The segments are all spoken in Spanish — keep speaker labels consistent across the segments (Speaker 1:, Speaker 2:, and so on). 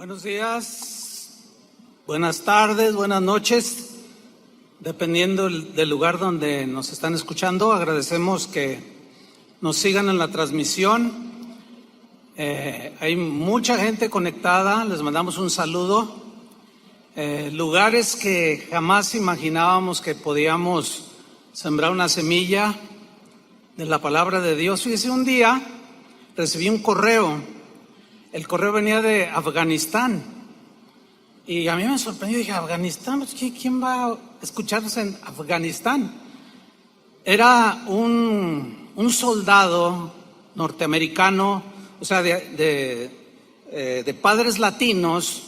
Speaker 1: Buenos días, buenas tardes, buenas noches, dependiendo del lugar donde nos están escuchando. Agradecemos que nos sigan en la transmisión. Hay mucha gente conectada, les mandamos un saludo. Lugares que jamás imaginábamos que podíamos sembrar una semilla de la palabra de Dios. Fíjese, un día recibí un correo. El correo venía de Afganistán y a mí me sorprendió. Dije, ¿Afganistán? ¿Quién va a escucharnos en Afganistán? Era un soldado norteamericano, o sea, de padres latinos,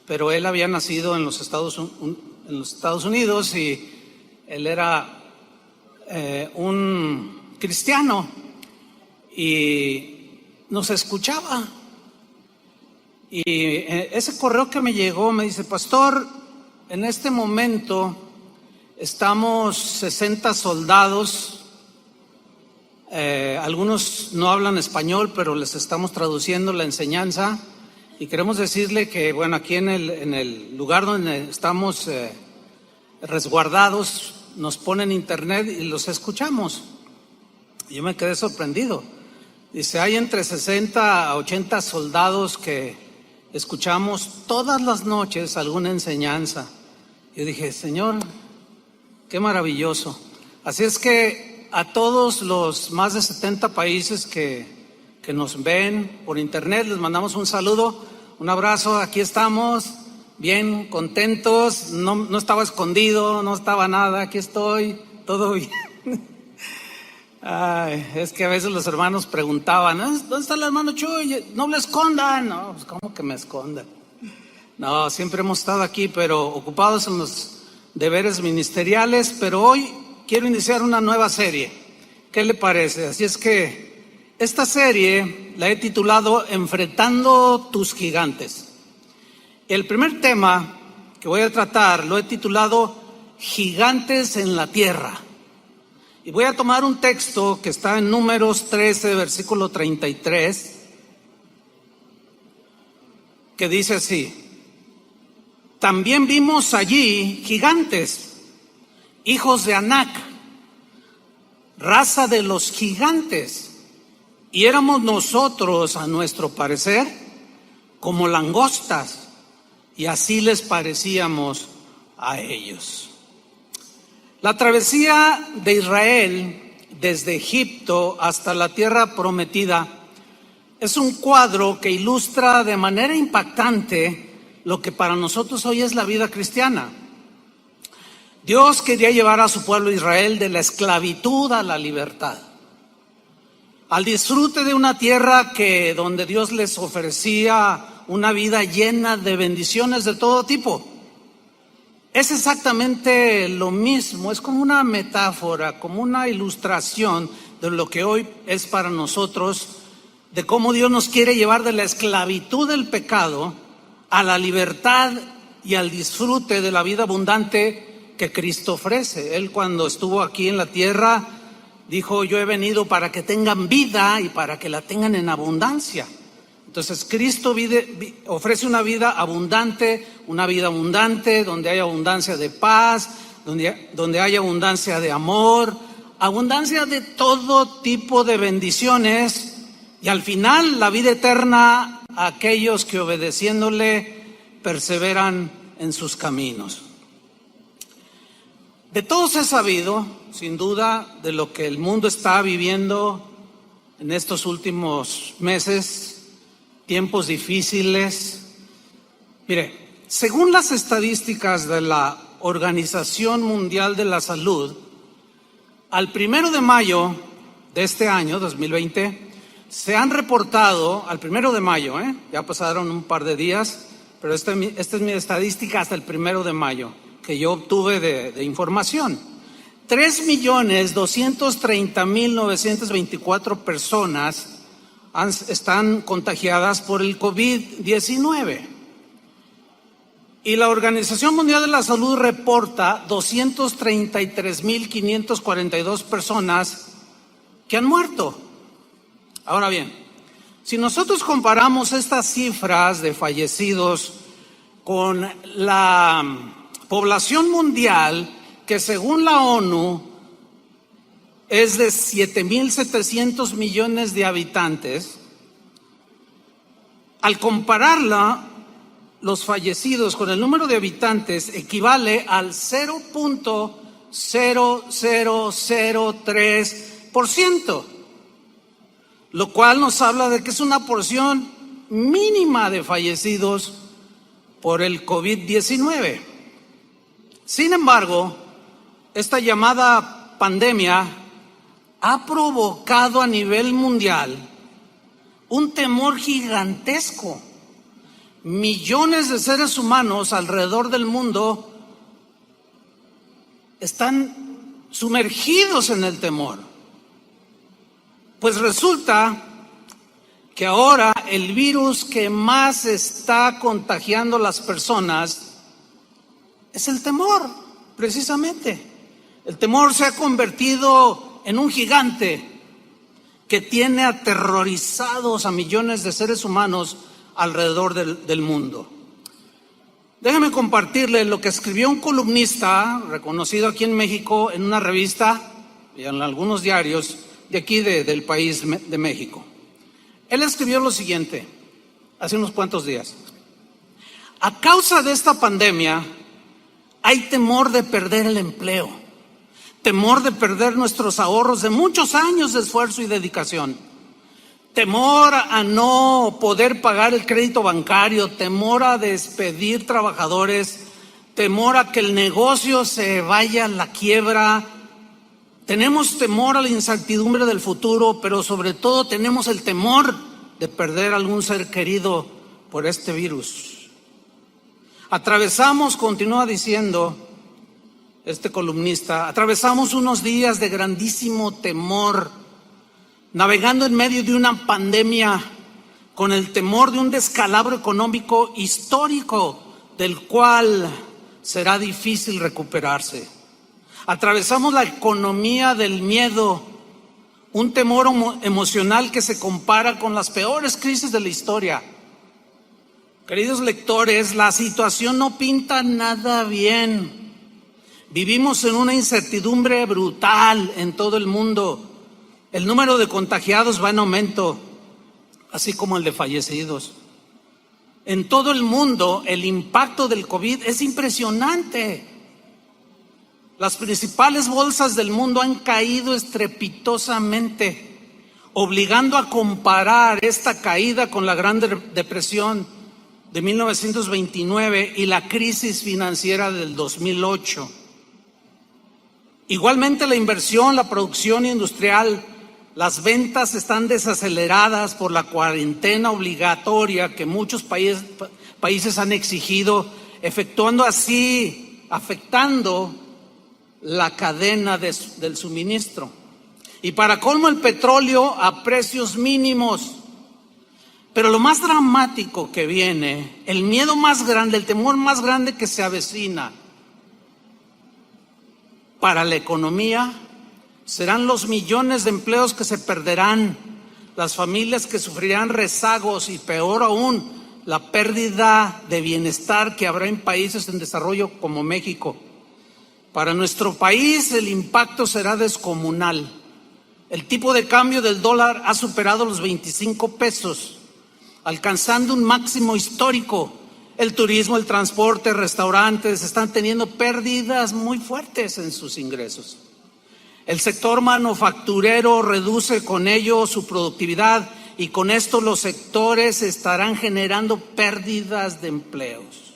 Speaker 1: pero él había nacido en los Estados Unidos y él era un cristiano y nos escuchaba. Y ese correo que me llegó me dice: pastor, en este momento estamos 60 soldados, algunos no hablan español, pero les estamos traduciendo la enseñanza, y queremos decirle que, bueno, aquí en el lugar donde estamos resguardados, nos ponen internet y los escuchamos. Y yo me quedé sorprendido. Dice, hay entre 60 a 80 soldados que escuchamos todas las noches alguna enseñanza. Yo dije, Señor, qué maravilloso. Así es que a todos los más de 70 países que nos ven por internet, les mandamos un saludo, un abrazo. Aquí estamos, bien contentos. No estaba escondido, no estaba nada, aquí estoy, todo bien. Ay, es que a veces los hermanos preguntaban, ¿dónde está el hermano Chuy? No le escondan. No, pues ¿cómo que me escondan? No, siempre hemos estado aquí, pero ocupados en los deberes ministeriales. Pero hoy quiero iniciar una nueva serie. ¿Qué le parece? Así es que esta serie la he titulado Enfrentando tus gigantes. El primer tema que voy a tratar lo he titulado Gigantes en la Tierra. Y voy a tomar un texto que está en Números 13, versículo 33, que dice así: también vimos allí gigantes, hijos de Anac, raza de los gigantes, y éramos nosotros, a nuestro parecer, como langostas, y así les parecíamos a ellos. La travesía de Israel desde Egipto hasta la tierra prometida es un cuadro que ilustra de manera impactante lo que para nosotros hoy es la vida cristiana. Dios quería llevar a su pueblo Israel de la esclavitud a la libertad, al disfrute de una tierra donde Dios les ofrecía una vida llena de bendiciones de todo tipo. Es exactamente lo mismo, es como una metáfora, como una ilustración de lo que hoy es para nosotros, de cómo Dios nos quiere llevar de la esclavitud del pecado a la libertad y al disfrute de la vida abundante que Cristo ofrece. Él, cuando estuvo aquí en la tierra, dijo: yo he venido para que tengan vida y para que la tengan en abundancia. Entonces Cristo ofrece una vida abundante donde hay abundancia de paz, donde hay abundancia de amor, abundancia de todo tipo de bendiciones, y al final la vida eterna a aquellos que, obedeciéndole, perseveran en sus caminos. De todos he sabido, sin duda, de lo que el mundo está viviendo en estos últimos meses, tiempos difíciles. Mire, según las estadísticas de la Organización Mundial de la Salud, al 1 de mayo de este año, 2020, se han reportado, al 1 de mayo, ya pasaron un par de días, pero esta es mi estadística hasta el 1 de mayo, que yo obtuve de información. 3.230.924 personas están contagiadas por el COVID-19. Y la Organización Mundial de la Salud reporta 233.542 personas que han muerto. Ahora bien, Si nosotros comparamos estas cifras de fallecidos con la población mundial, que según la ONU es de 7.700 millones de habitantes, al compararla, los fallecidos con el número de habitantes equivale al 0.0003%, lo cual nos habla de que es una porción mínima de fallecidos por el COVID-19. Sin embargo, esta llamada pandemia ha provocado a nivel mundial un temor gigantesco. Millones de seres humanos alrededor del mundo están sumergidos en el temor. Pues resulta que ahora el virus que más está contagiando a las personas es el temor, precisamente. El temor se ha convertido en un gigante que tiene aterrorizados a millones de seres humanos alrededor del mundo. Déjame compartirle lo que escribió un columnista reconocido aquí en México en una revista y en algunos diarios de aquí del país de México. Él escribió lo siguiente hace unos cuantos días: a causa de esta pandemia hay temor de perder el empleo, temor de perder nuestros ahorros de muchos años de esfuerzo y dedicación, temor a no poder pagar el crédito bancario, temor a despedir trabajadores, temor a que el negocio se vaya a la quiebra. Tenemos temor a la incertidumbre del futuro, pero sobre todo tenemos el temor de perder algún ser querido por este virus. Atravesamos, continúa diciendo este columnista, atravesamos unos días de grandísimo temor, navegando en medio de una pandemia con el temor de un descalabro económico histórico del cual será difícil recuperarse. Atravesamos la economía del miedo, un temor emocional que se compara con las peores crisis de la historia. Queridos lectores, la situación no pinta nada bien. Vivimos en una incertidumbre brutal en todo el mundo. El número de contagiados va en aumento, así como el de fallecidos. En todo el mundo, el impacto del COVID es impresionante. Las principales bolsas del mundo han caído estrepitosamente, obligando a comparar esta caída con la Gran Depresión de 1929 y la crisis financiera del 2008. Igualmente, la inversión, la producción industrial, las ventas están desaceleradas por la cuarentena obligatoria que muchos países han exigido, afectando la cadena del suministro. Y para colmo, el petróleo a precios mínimos. Pero lo más dramático que viene, el miedo más grande, el temor más grande que se avecina para la economía, serán los millones de empleos que se perderán, las familias que sufrirán rezagos y, peor aún, la pérdida de bienestar que habrá en países en desarrollo como México. Para nuestro país el impacto será descomunal. El tipo de cambio del dólar ha superado los 25 pesos, alcanzando un máximo histórico. El turismo, el transporte, restaurantes están teniendo pérdidas muy fuertes en sus ingresos. El sector manufacturero reduce con ello su productividad y con esto los sectores estarán generando pérdidas de empleos.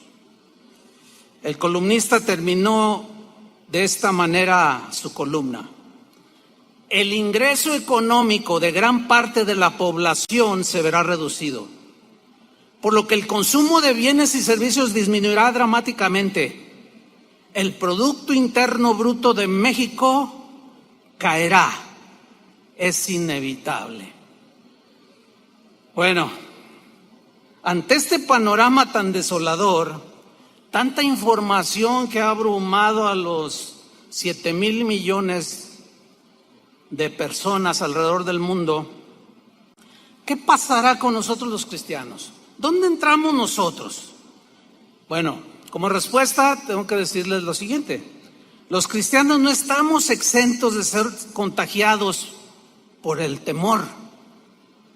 Speaker 1: El columnista terminó de esta manera su columna: el ingreso económico de gran parte de la población se verá reducido, por lo que el consumo de bienes y servicios disminuirá dramáticamente. El Producto Interno Bruto de México caerá, es inevitable. Bueno, ante este panorama tan desolador, tanta información que ha abrumado a los 7,000 millones de personas alrededor del mundo, ¿qué pasará con nosotros los cristianos? ¿Dónde entramos nosotros? Bueno, como respuesta tengo que decirles lo siguiente: los cristianos no estamos exentos de ser contagiados por el temor,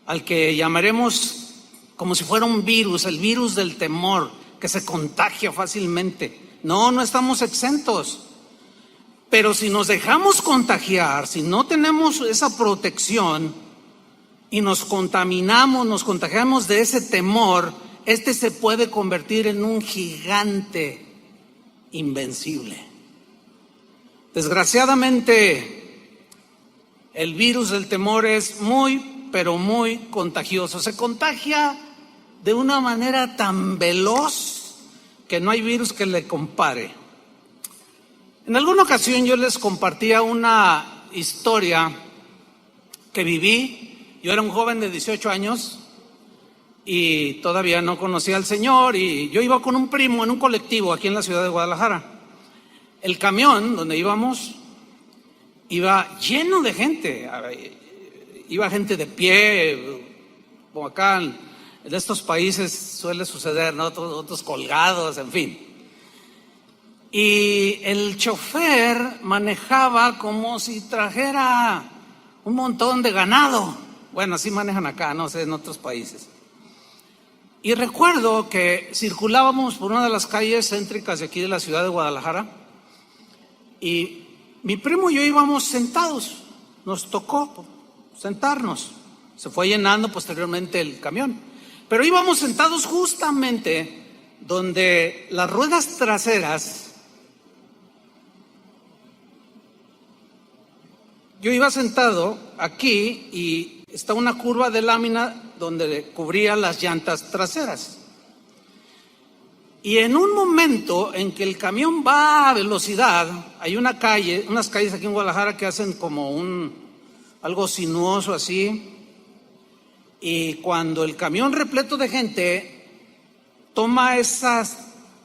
Speaker 1: al que llamaremos como si fuera un virus, el virus del temor, que se contagia fácilmente. No, no estamos exentos. Pero si nos dejamos contagiar, si no tenemos esa protección y nos contaminamos, nos contagiamos de ese temor, este se puede convertir en un gigante invencible. Desgraciadamente, el virus del temor es muy, pero muy contagioso. Se contagia de una manera tan veloz que no hay virus que le compare. En alguna ocasión yo les compartía una historia que viví. Yo era un joven de 18 años y todavía no conocía al Señor, y yo iba con un primo en un colectivo aquí en la ciudad de Guadalajara. El camión donde íbamos iba lleno de gente, iba gente de pie, como acá en estos países suele suceder, ¿no? Otros colgados, en fin. Y el chofer manejaba como si trajera un montón de ganado. Bueno, así manejan acá, no sé, en otros países. Y recuerdo que circulábamos por una de las calles céntricas de aquí de la ciudad de Guadalajara, y mi primo y yo íbamos sentados, nos tocó sentarnos. Se fue llenando posteriormente el camión, pero íbamos sentados justamente donde las ruedas traseras, yo iba sentado aquí y está una curva de lámina donde cubría las llantas traseras. Y en un momento en que el camión va a velocidad, hay unas calles aquí en Guadalajara que hacen como algo sinuoso así, y cuando el camión repleto de gente toma esa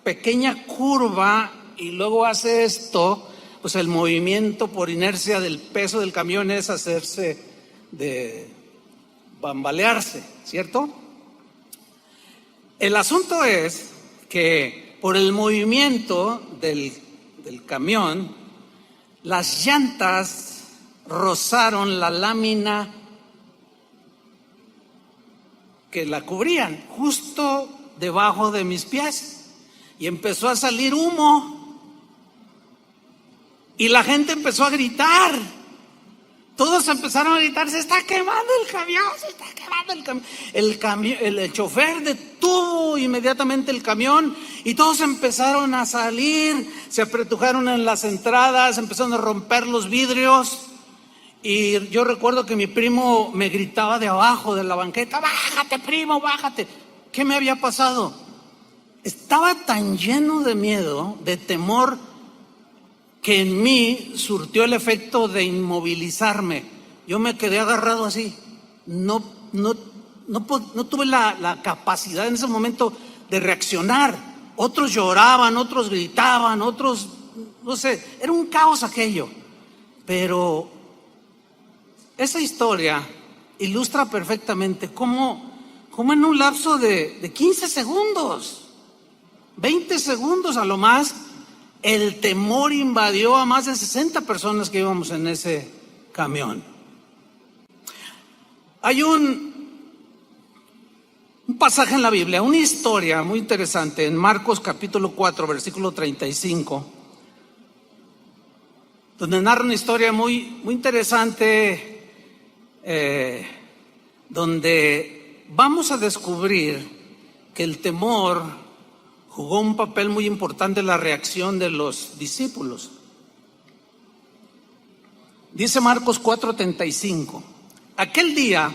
Speaker 1: pequeña curva y luego hace esto, pues el movimiento por inercia del peso del camión es hacerse de bambalearse, ¿cierto? El asunto es que por el movimiento del camión, las llantas rozaron la lámina que la cubrían, justo debajo de mis pies, y empezó a salir humo, y la gente empezó a gritar. Todos empezaron a gritar: se está quemando el camión, se está quemando el camión. El chofer detuvo inmediatamente el camión y todos empezaron a salir, se apretujaron en las entradas, empezaron a romper los vidrios. Y yo recuerdo que mi primo me gritaba de abajo de la banqueta: bájate, primo, bájate. ¿Qué me había pasado? Estaba tan lleno de miedo, de temor, que en mí surtió el efecto de inmovilizarme. Yo me quedé agarrado así. No tuve la capacidad en ese momento de reaccionar. Otros lloraban, otros gritaban, otros, no sé, era un caos aquello. Pero esa historia ilustra perfectamente cómo en un lapso de 15 segundos, 20 segundos a lo más, el temor invadió a más de 60 personas que íbamos en ese camión. Hay un pasaje en la Biblia, una historia muy interesante en Marcos capítulo 4, versículo 35, donde narra una historia muy interesante, donde vamos a descubrir que el temor jugó un papel muy importante en la reacción de los discípulos. Dice Marcos 4:35: aquel día,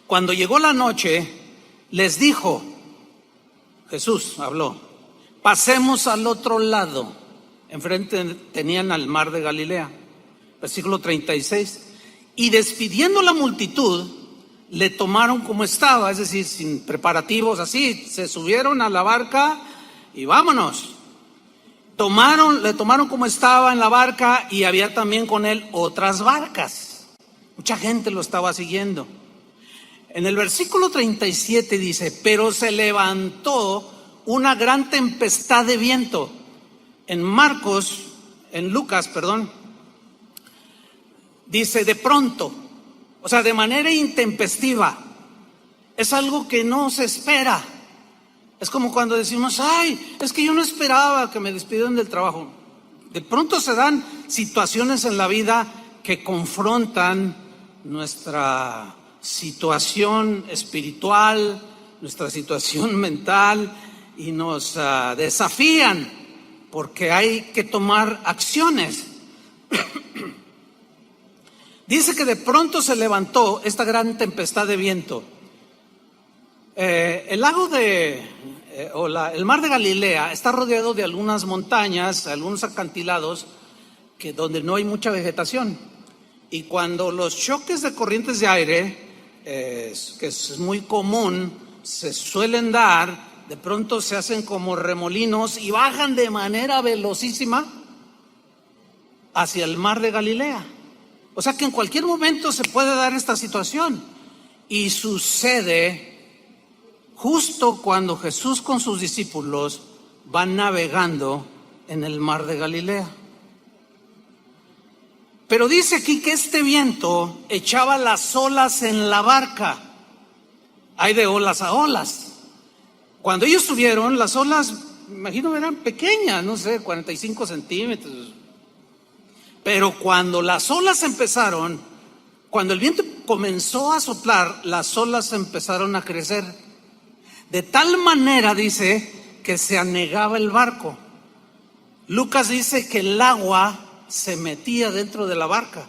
Speaker 1: cuando llegó la noche, les dijo, Jesús habló, pasemos al otro lado. Enfrente tenían al mar de Galilea. Versículo 36: y despidiendo la multitud, le tomaron como estaba, es decir, sin preparativos, así, se subieron a la barca y vámonos. Le tomaron como estaba en la barca, y había también con él otras barcas. Mucha gente lo estaba siguiendo. En el versículo 37 dice, pero se levantó una gran tempestad de viento. En Lucas, dice de pronto, o sea, de manera intempestiva. Es algo que no se espera. Es como cuando decimos, ay, es que yo no esperaba que me despidieran del trabajo. De pronto se dan situaciones en la vida que confrontan nuestra situación espiritual, nuestra situación mental y nos desafían porque hay que tomar acciones. Dice que de pronto se levantó esta gran tempestad de viento. El mar de Galilea está rodeado de algunas montañas, algunos acantilados donde no hay mucha vegetación. Y cuando los choques de corrientes de aire, que es muy común, se suelen dar, de pronto se hacen como remolinos y bajan de manera velocísima hacia el mar de Galilea. O sea que en cualquier momento se puede dar esta situación. Y sucede justo cuando Jesús con sus discípulos van navegando en el mar de Galilea. Pero dice aquí que este viento echaba las olas en la barca. Hay de olas a olas. Cuando ellos subieron, las olas, me imagino, eran pequeñas, no sé, 45 centímetros. Pero cuando las olas empezaron, cuando el viento comenzó a soplar, las olas empezaron a crecer. De tal manera, dice, que se anegaba el barco. Lucas dice que el agua se metía dentro de la barca.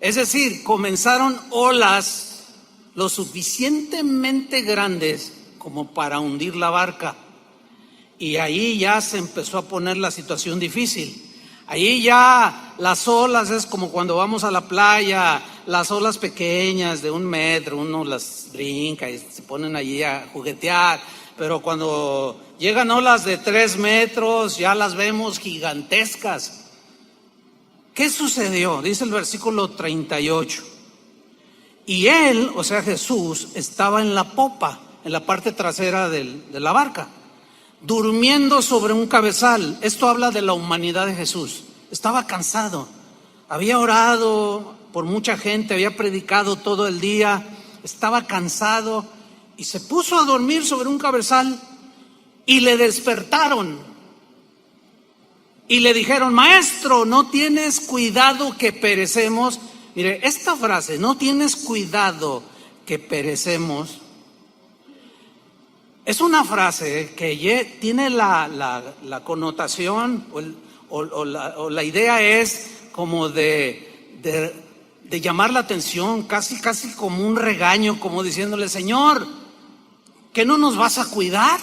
Speaker 1: Es decir, comenzaron olas lo suficientemente grandes como para hundir la barca. Y ahí ya se empezó a poner la situación difícil. Ahí ya las olas es como cuando vamos a la playa, las olas pequeñas de 1 metro, uno las brinca y se ponen allí a juguetear, pero cuando llegan olas de 3 metros ya las vemos gigantescas. ¿Qué sucedió? Dice el versículo 38. Y él, o sea Jesús, estaba en la popa, en la parte trasera de la barca, durmiendo sobre un cabezal. Esto habla de la humanidad de Jesús. Estaba cansado, había orado por mucha gente, había predicado todo el día, estaba cansado y se puso a dormir sobre un cabezal y le despertaron y le dijeron, maestro, ¿no tienes cuidado que perecemos? Mire, esta frase, no tienes cuidado que perecemos, es una frase que tiene la connotación o la idea es como de llamar la atención, casi como un regaño, como diciéndole, Señor, ¿qué no nos vas a cuidar?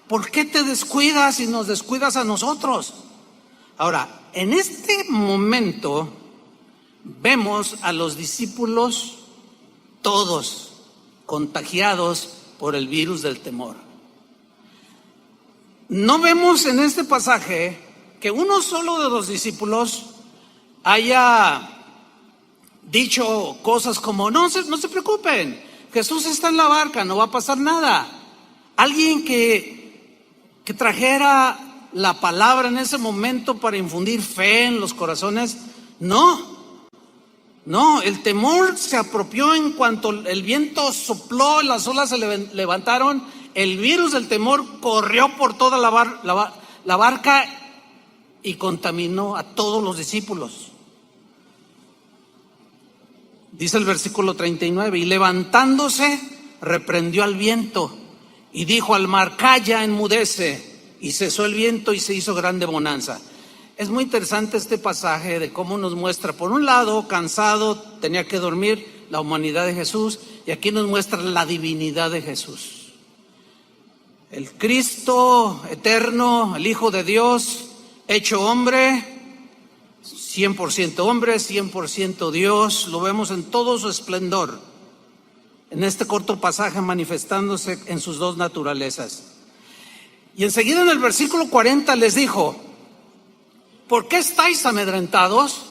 Speaker 1: ¿Por qué te descuidas y nos descuidas a nosotros? Ahora, en este momento vemos a los discípulos todos contagiados por el virus del temor. No vemos en este pasaje que uno solo de los discípulos haya dicho cosas como, no se preocupen, Jesús está en la barca, no va a pasar nada. Alguien que trajera la palabra en ese momento para infundir fe en los corazones, no, el temor se apropió en cuanto el viento sopló, las olas se levantaron, el virus del temor corrió por toda la barca y contaminó a todos los discípulos. Dice el versículo 39, y levantándose reprendió al viento y dijo al mar, calla, enmudece, y cesó el viento y se hizo grande bonanza. Es muy interesante este pasaje de cómo nos muestra, por un lado, cansado, tenía que dormir, la humanidad de Jesús, y aquí nos muestra la divinidad de Jesús. El Cristo eterno, el Hijo de Dios, hecho hombre, 100% hombre, 100% Dios, lo vemos en todo su esplendor, en este corto pasaje manifestándose en sus dos naturalezas. Y enseguida en el versículo 40 les dijo, ¿por qué estáis amedrentados?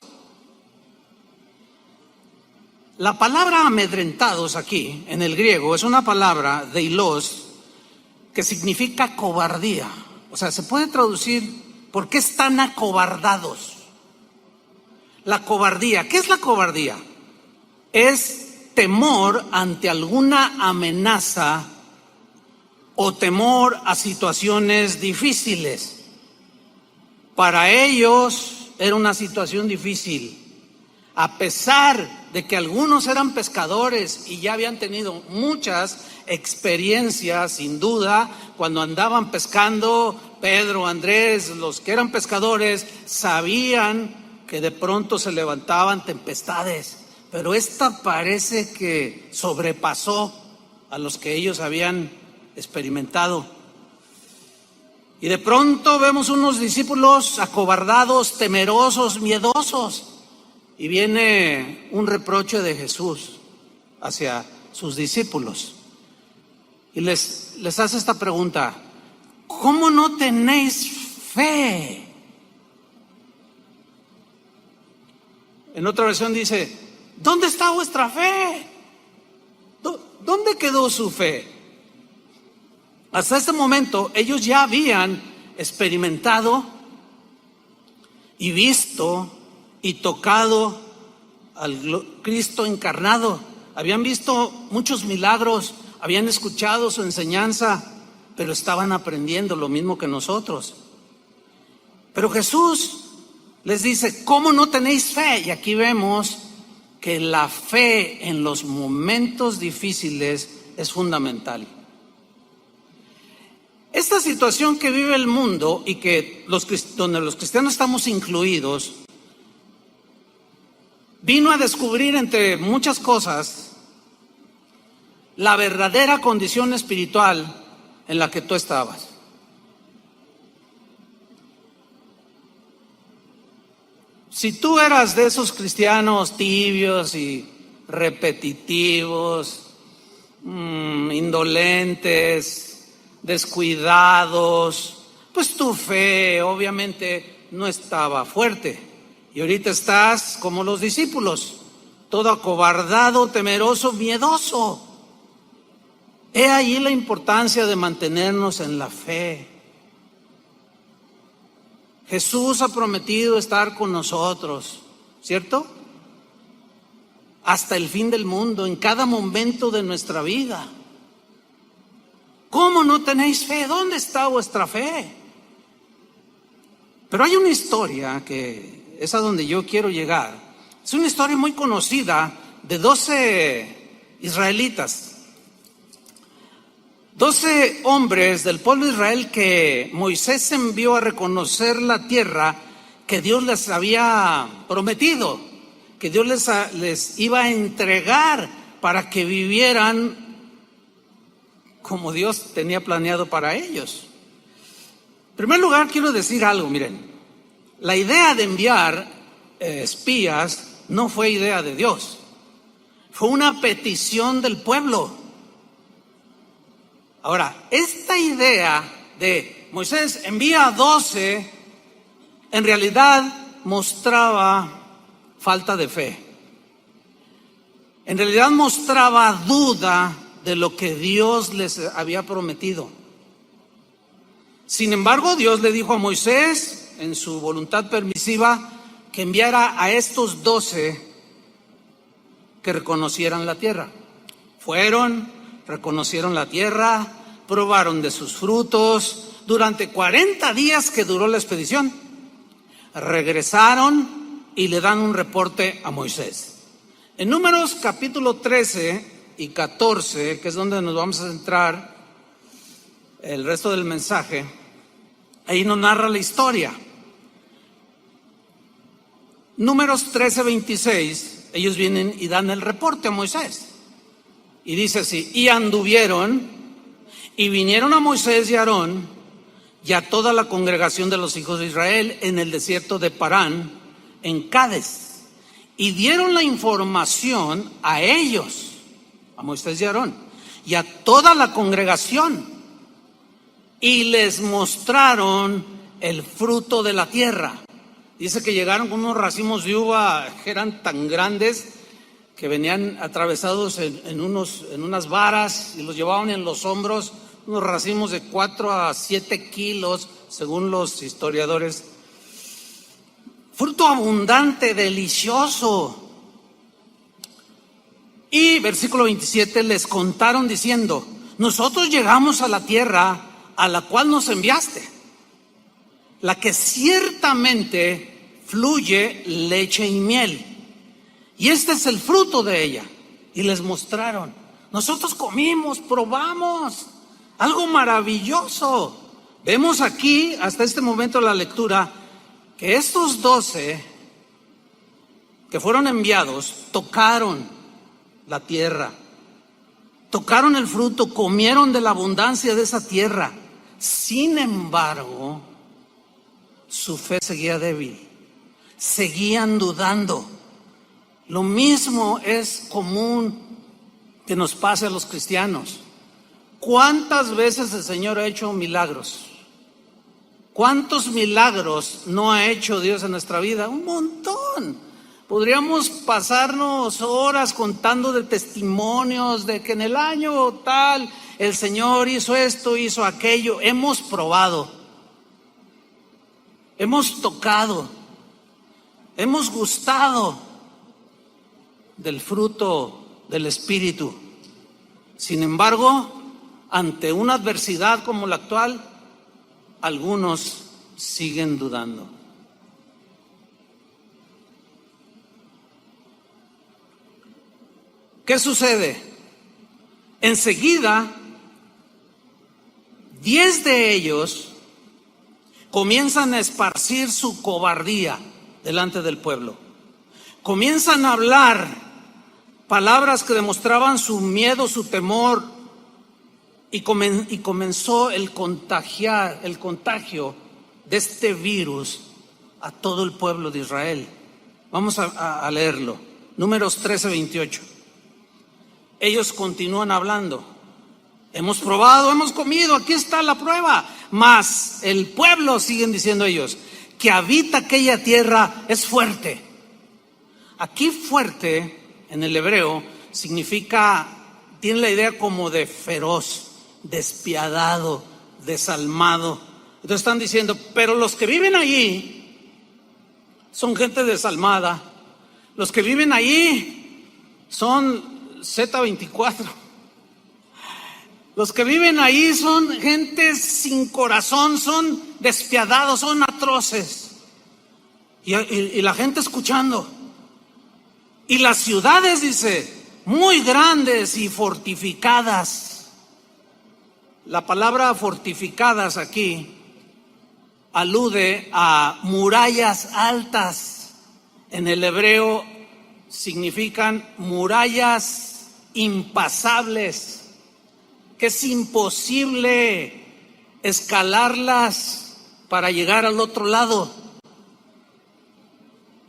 Speaker 1: La palabra amedrentados aquí, en el griego, es una palabra, deilos, que significa cobardía. O sea, se puede traducir, ¿por qué están acobardados? La cobardía, ¿qué es la cobardía? Es temor ante alguna amenaza o temor a situaciones difíciles. Para ellos era una situación difícil. A pesar de que algunos eran pescadores y ya habían tenido muchas experiencias, sin duda, cuando andaban pescando, Pedro, Andrés, los que eran pescadores, sabían que de pronto se levantaban tempestades, pero esta parece que sobrepasó a los que ellos habían experimentado. Y de pronto vemos unos discípulos acobardados, temerosos, miedosos. Y viene un reproche de Jesús hacia sus discípulos. Y les hace esta pregunta: ¿cómo no tenéis fe? En otra versión dice: ¿dónde está vuestra fe? ¿Dónde quedó su fe? Hasta este momento ellos ya habían experimentado y visto y tocado al Cristo encarnado. Habían visto muchos milagros, habían escuchado su enseñanza, pero estaban aprendiendo lo mismo que nosotros. Pero Jesús les dice: ¿cómo no tenéis fe? Y aquí vemos que la fe en los momentos difíciles es fundamental. Esta situación que vive el mundo y que donde los cristianos estamos incluidos, vino a descubrir, entre muchas cosas, la verdadera condición espiritual en la que tú estabas. Si tú eras de esos cristianos tibios y repetitivos, indolentes, descuidados, pues tu fe obviamente no estaba fuerte. Y ahorita estás como los discípulos, todo acobardado, temeroso, miedoso. He ahí la importancia de mantenernos en la fe. Jesús ha prometido estar con nosotros, ¿cierto? Hasta el fin del mundo, en cada momento de nuestra vida. ¿Cómo no tenéis fe? ¿Dónde está vuestra fe? Pero hay una historia que es a donde yo quiero llegar. Es una historia muy conocida de 12 israelitas. 12 hombres del pueblo de Israel que Moisés envió a reconocer la tierra que Dios les había prometido, que Dios les iba a entregar para que vivieran como Dios tenía planeado para ellos. En primer lugar, quiero decir algo, miren. La idea de enviar espías no fue idea de Dios, fue una petición del pueblo. Ahora, esta idea de Moisés envía a 12, en realidad mostraba falta de fe. En realidad mostraba duda de lo que Dios les había prometido. Sin embargo, Dios le dijo a Moisés, en su voluntad permisiva, que enviara a estos 12 que reconocieran la tierra. Fueron, reconocieron la tierra, probaron de sus frutos durante 40 días que duró la expedición. Regresaron y le dan un reporte a Moisés. En Números capítulo 13 y 14, que es donde nos vamos a centrar el resto del mensaje, ahí nos narra la historia. Números 13:26, ellos vienen y dan el reporte a Moisés. Y dice así: y anduvieron y vinieron a Moisés y a Aarón y a toda la congregación de los hijos de Israel en el desierto de Parán, en Cades, y dieron la información a ellos, a Moisés y a Aarón, y a toda la congregación, y les mostraron el fruto de la tierra. Dice que llegaron con unos racimos de uva que eran tan grandes que venían atravesados en unas varas y los llevaban en los hombros, unos racimos de 4 a 7 kilos, según los historiadores. Fruto abundante, delicioso. Y versículo 27, les contaron diciendo: nosotros llegamos a la tierra a la cual nos enviaste, la que ciertamente fluye leche y miel, y este es el fruto de ella. Y les mostraron. Nosotros comimos, probamos, algo maravilloso. Vemos aquí, hasta este momento de la lectura, que estos 12 que fueron enviados tocaron la tierra, tocaron el fruto, comieron de la abundancia de esa tierra. Sin embargo, su fe seguía débil, seguían dudando. Lo mismo es común que nos pase a los cristianos. ¿Cuántas veces el Señor ha hecho milagros? ¿Cuántos milagros no ha hecho Dios en nuestra vida? Un montón. Podríamos pasarnos horas contando de testimonios de que en el año tal el Señor hizo esto, hizo aquello. Hemos probado, hemos tocado, hemos gustado del fruto del Espíritu. Sin embargo, ante una adversidad como la actual, algunos siguen dudando. ¿Qué sucede? Enseguida, 10 de ellos comienzan a esparcir su cobardía delante del pueblo. Comienzan a hablar palabras que demostraban su miedo, su temor, y comenzó el contagio de este virus a todo el pueblo de Israel. Vamos a leerlo. Números 13:28. Ellos continúan hablando. Hemos probado, hemos comido, aquí está la prueba. Mas el pueblo, siguen diciendo ellos, que habita aquella tierra es fuerte. Aquí fuerte, en el hebreo, significa, tiene la idea como de feroz, despiadado, desalmado. Entonces están diciendo, pero los que viven allí son gente desalmada. Los que viven allí son Z24. Los que viven ahí son gente sin corazón, son despiadados, son atroces. Y la gente escuchando. Y las ciudades, dice, muy grandes y fortificadas. La palabra fortificadas aquí alude a murallas altas. En el hebreo significan murallas impasables, que es imposible escalarlas para llegar al otro lado.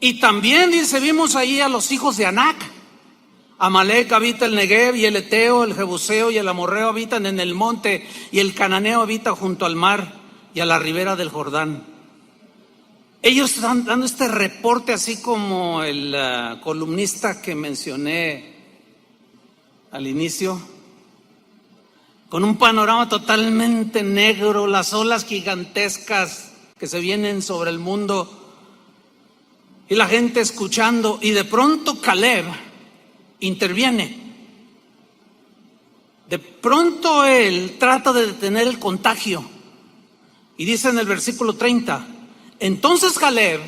Speaker 1: Y también dice, vimos ahí a los hijos de Anac. Amalek habita el Negev, y el Eteo, el Jebuseo y el Amorreo habitan en el monte, y el Cananeo habita junto al mar y a la ribera del Jordán. Ellos están dando este reporte, así como el columnista que mencioné al inicio, con un panorama totalmente negro, las olas gigantescas que se vienen sobre el mundo, y la gente escuchando, y de pronto Caleb interviene. De pronto él trata de detener el contagio, y dice en el versículo 30, entonces Caleb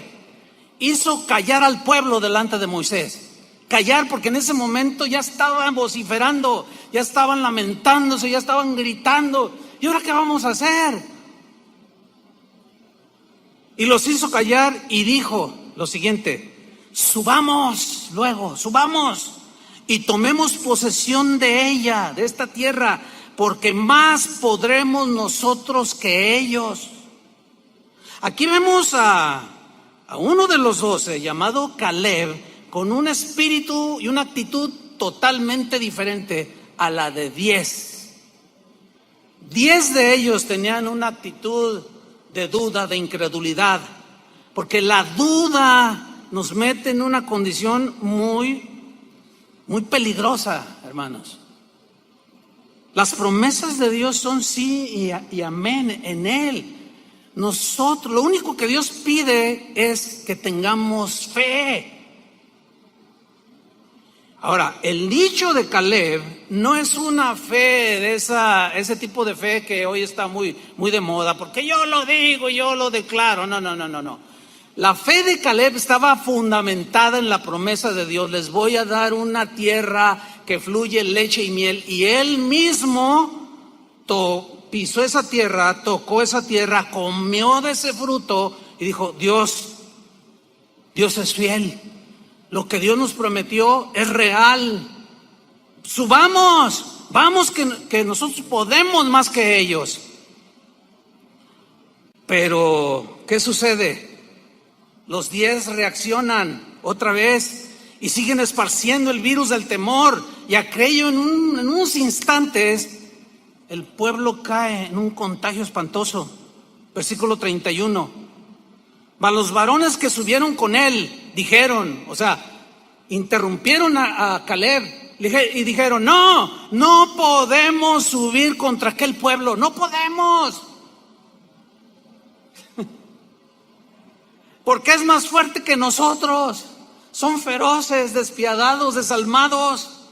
Speaker 1: hizo callar al pueblo delante de Moisés. Callar, porque en ese momento ya estaban vociferando, ya estaban lamentándose, ya estaban gritando. ¿Y ahora qué vamos a hacer? Y los hizo callar y dijo lo siguiente: subamos luego, subamos y tomemos posesión de ella, de esta tierra, porque más podremos nosotros que ellos. Aquí vemos a uno de los 12, llamado Caleb, con un espíritu y una actitud totalmente diferente a la de 10. 10 de ellos tenían una actitud de duda, de incredulidad, porque la duda nos mete en una condición muy muy peligrosa, hermanos. Las promesas de Dios son sí y amén en Él. Nosotros, lo único que Dios pide es que tengamos fe. Ahora, el dicho de Caleb no es una fe de ese tipo de fe que hoy está muy de moda, porque yo lo digo, yo lo declaro. No. La fe de Caleb estaba fundamentada en la promesa de Dios. Les voy a dar una tierra que fluye leche y miel, y él mismo pisó esa tierra, tocó esa tierra, comió de ese fruto y dijo: Dios es fiel. Lo que Dios nos prometió es real. Vamos que nosotros podemos más que ellos. Pero, ¿qué sucede? Los 10 reaccionan otra vez y siguen esparciendo el virus del temor. Y aquello en unos instantes, el pueblo cae en un contagio espantoso. Versículo 31. Mas los varones que subieron con él dijeron, interrumpieron a Caleb y dijeron: no podemos subir contra aquel pueblo, no podemos. Porque es más fuerte que nosotros. Son feroces, despiadados, desalmados.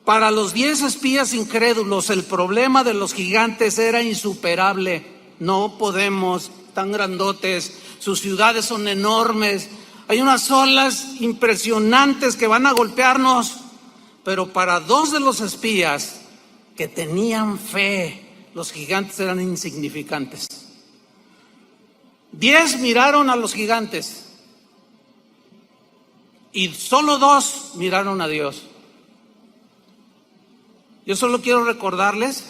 Speaker 1: Para los 10 espías incrédulos, el problema de los gigantes era insuperable. No podemos, tan grandotes, sus ciudades son enormes, hay unas olas impresionantes que van a golpearnos. Pero para 2 de los espías que tenían fe, los gigantes eran insignificantes. 10 miraron a los gigantes y solo 2 miraron a Dios. Yo solo quiero recordarles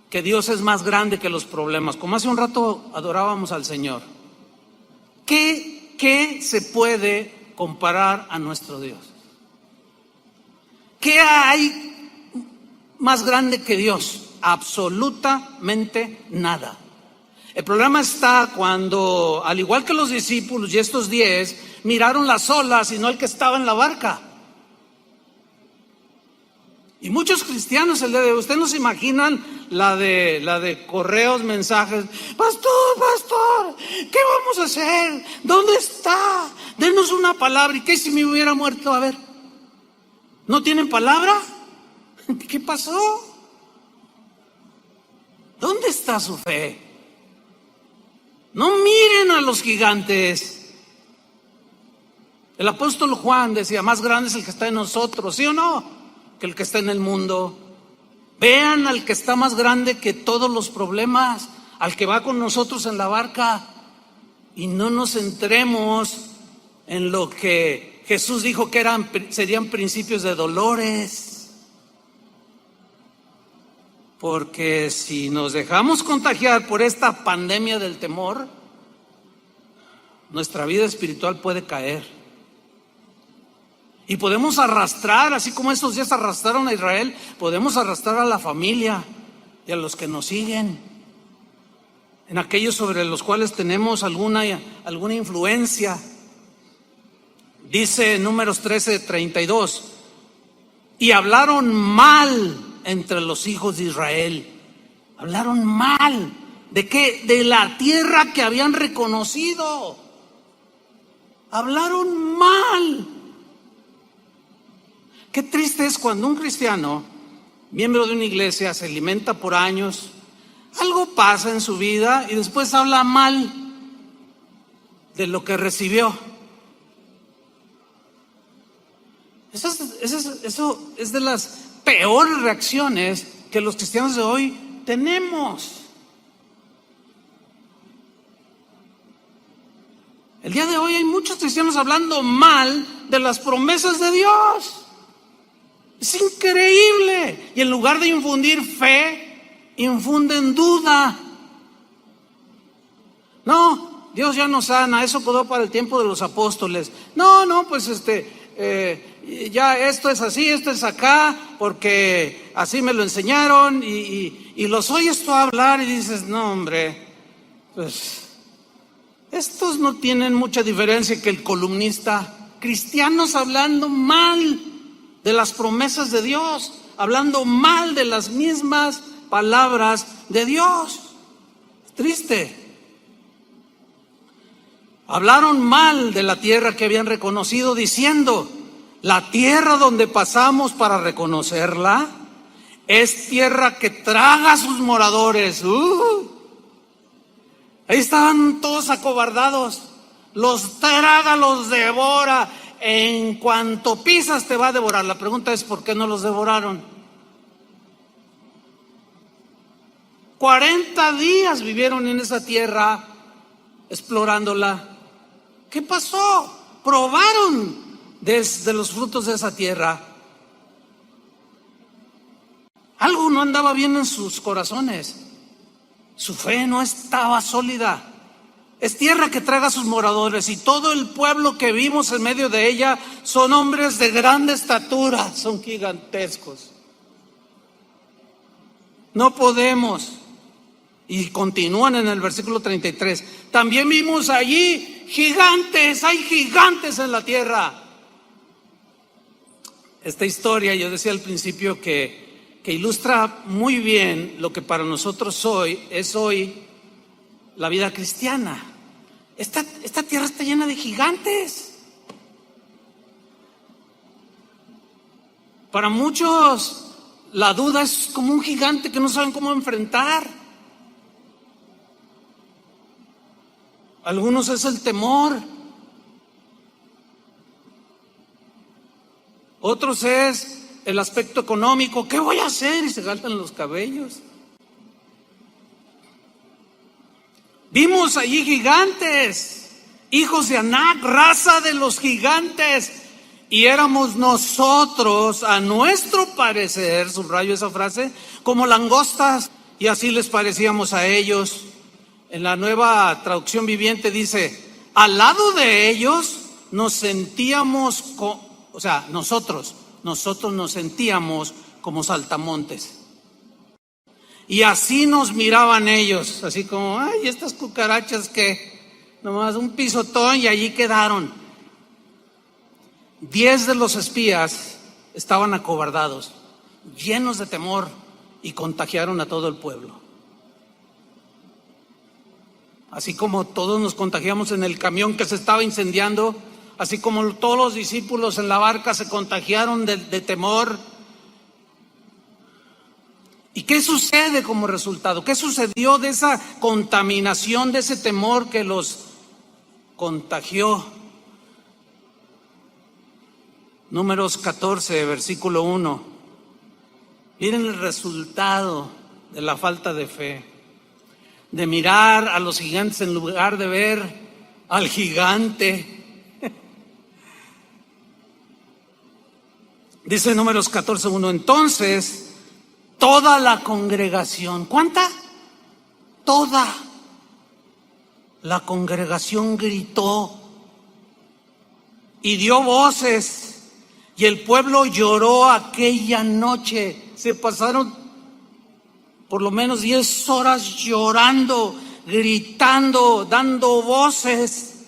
Speaker 1: que Dios es más grande que los problemas. Como hace un rato adorábamos al Señor. ¿Qué se puede comparar a nuestro Dios? ¿Qué hay más grande que Dios? Absolutamente nada. El problema está cuando, al igual que los discípulos y estos 10, miraron las olas y no el que estaba en la barca. Y muchos cristianos el día de hoy, ustedes no se imaginan la de correos, mensajes: pastor, ¿qué vamos a hacer? ¿Dónde está? Denos una palabra. ¿Y qué si me hubiera muerto? A ver, ¿no tienen palabra? ¿Qué pasó? ¿Dónde está su fe? No miren a los gigantes. El apóstol Juan decía: más grande es el que está en nosotros, ¿sí o no?, que el que está en el mundo. Vean al que está más grande que todos los problemas, al que va con nosotros en la barca, y no nos centremos en lo que Jesús dijo que serían principios de dolores. Porque si nos dejamos contagiar por esta pandemia del temor, nuestra vida espiritual puede caer. Y podemos arrastrar, así como estos días arrastraron a Israel, podemos arrastrar a la familia y a los que nos siguen, en aquellos sobre los cuales tenemos alguna influencia. Dice Números 13:32: y hablaron mal entre los hijos de Israel. Hablaron mal. ¿De qué? De la tierra que habían reconocido. Hablaron mal. Qué triste es cuando un cristiano, miembro de una iglesia, se alimenta por años, algo pasa en su vida y después habla mal de lo que recibió. Eso es de las peores reacciones que los cristianos de hoy tenemos. El día de hoy hay muchos cristianos hablando mal de las promesas de Dios. Es increíble. Y en lugar de infundir fe, infunden duda. No, Dios ya nos sana, eso quedó para el tiempo de los apóstoles. No, pues ya esto es así, esto es acá, porque así me lo enseñaron, y los oyes tú hablar y dices: no, hombre, pues estos no tienen mucha diferencia que el columnista. Cristianos hablando mal de las promesas de Dios, hablando mal de las mismas palabras de Dios. Triste. Hablaron mal de la tierra que habían reconocido, diciendo: la tierra donde pasamos para reconocerla es tierra que traga a sus moradores. Ahí estaban todos acobardados. Los traga, los devora. En cuanto pisas te va a devorar. La pregunta es: ¿por qué no los devoraron? 40 días vivieron en esa tierra, explorándola. ¿Qué pasó? Probaron de los frutos de esa tierra. Algo no andaba bien en sus corazones. Su fe no estaba sólida. Es tierra que traga a sus moradores, y todo el pueblo que vimos en medio de ella son hombres de grande estatura, son gigantescos. No podemos. Y continúan en el versículo 33. También vimos allí gigantes, hay gigantes en la tierra. Esta historia, yo decía al principio que ilustra muy bien lo que para nosotros es hoy la vida cristiana. Esta tierra está llena de gigantes. Para muchos la duda es como un gigante que no saben cómo enfrentar. Algunos es el temor. Otros es el aspecto económico. ¿Qué voy a hacer? Y se jalan los cabellos. Vimos allí gigantes, hijos de Anac, raza de los gigantes. Y éramos nosotros, a nuestro parecer, subrayo esa frase, como langostas, y así les parecíamos a ellos. En la Nueva Traducción Viviente dice: al lado de ellos nos sentíamos, nosotros nos sentíamos como saltamontes. Y así nos miraban ellos, así como: ay, estas cucarachas que nomás un pisotón y allí quedaron. 10 de los espías estaban acobardados, llenos de temor, y contagiaron a todo el pueblo. Así como todos nos contagiamos en el camión que se estaba incendiando, así como todos los discípulos en la barca se contagiaron de temor. ¿Y qué sucede como resultado? ¿Qué sucedió de esa contaminación, de ese temor que los contagió? Números 14, versículo 1. Miren el resultado de la falta de fe. De mirar a los gigantes en lugar de ver al gigante. Dice Números 14:1. Entonces toda la congregación, ¿cuánta? Toda la congregación gritó y dio voces, y el pueblo lloró aquella noche. Se pasaron por lo menos 10 horas llorando, gritando, dando voces.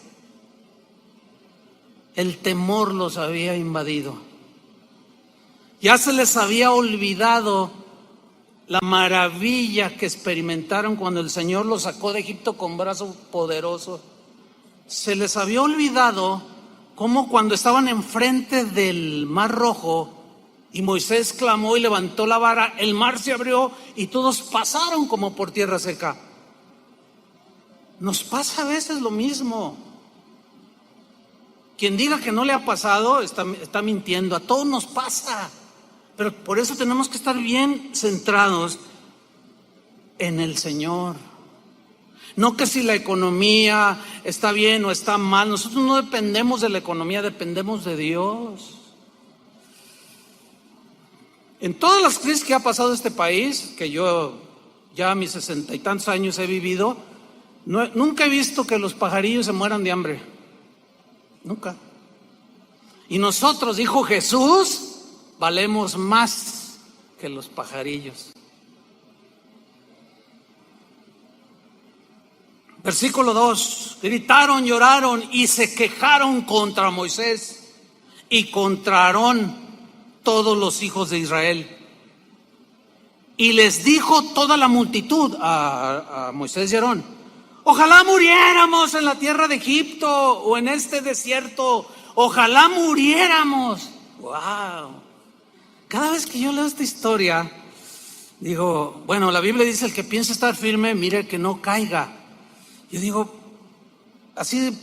Speaker 1: El temor los había invadido. Ya se les había olvidado la maravilla que experimentaron cuando el Señor los sacó de Egipto con brazo poderoso. Se les había olvidado cómo cuando estaban enfrente del Mar Rojo y Moisés clamó y levantó la vara, el mar se abrió y todos pasaron como por tierra seca. Nos pasa a veces lo mismo. Quien diga que no le ha pasado está mintiendo. A todos nos pasa. Pero por eso tenemos que estar bien centrados en el Señor. No que si la economía está bien o está mal. Nosotros no dependemos de la economía, dependemos de Dios. En todas las crisis que ha pasado este país, que yo ya a mis 60 y tantos años he vivido, nunca he visto que los pajarillos se mueran de hambre. Nunca. Y nosotros, dijo Jesús, valemos más que los pajarillos. Versículo 2. Gritaron, lloraron y se quejaron contra Moisés y contra Aarón. todos los hijos de Israel. Y les dijo toda la multitud a Moisés y Aarón: ojalá muriéramos en la tierra de Egipto o en este desierto. Ojalá muriéramos. Wow. Cada vez que yo leo esta historia, digo, bueno, la Biblia dice: el que piensa estar firme, mire que no caiga. Yo digo, así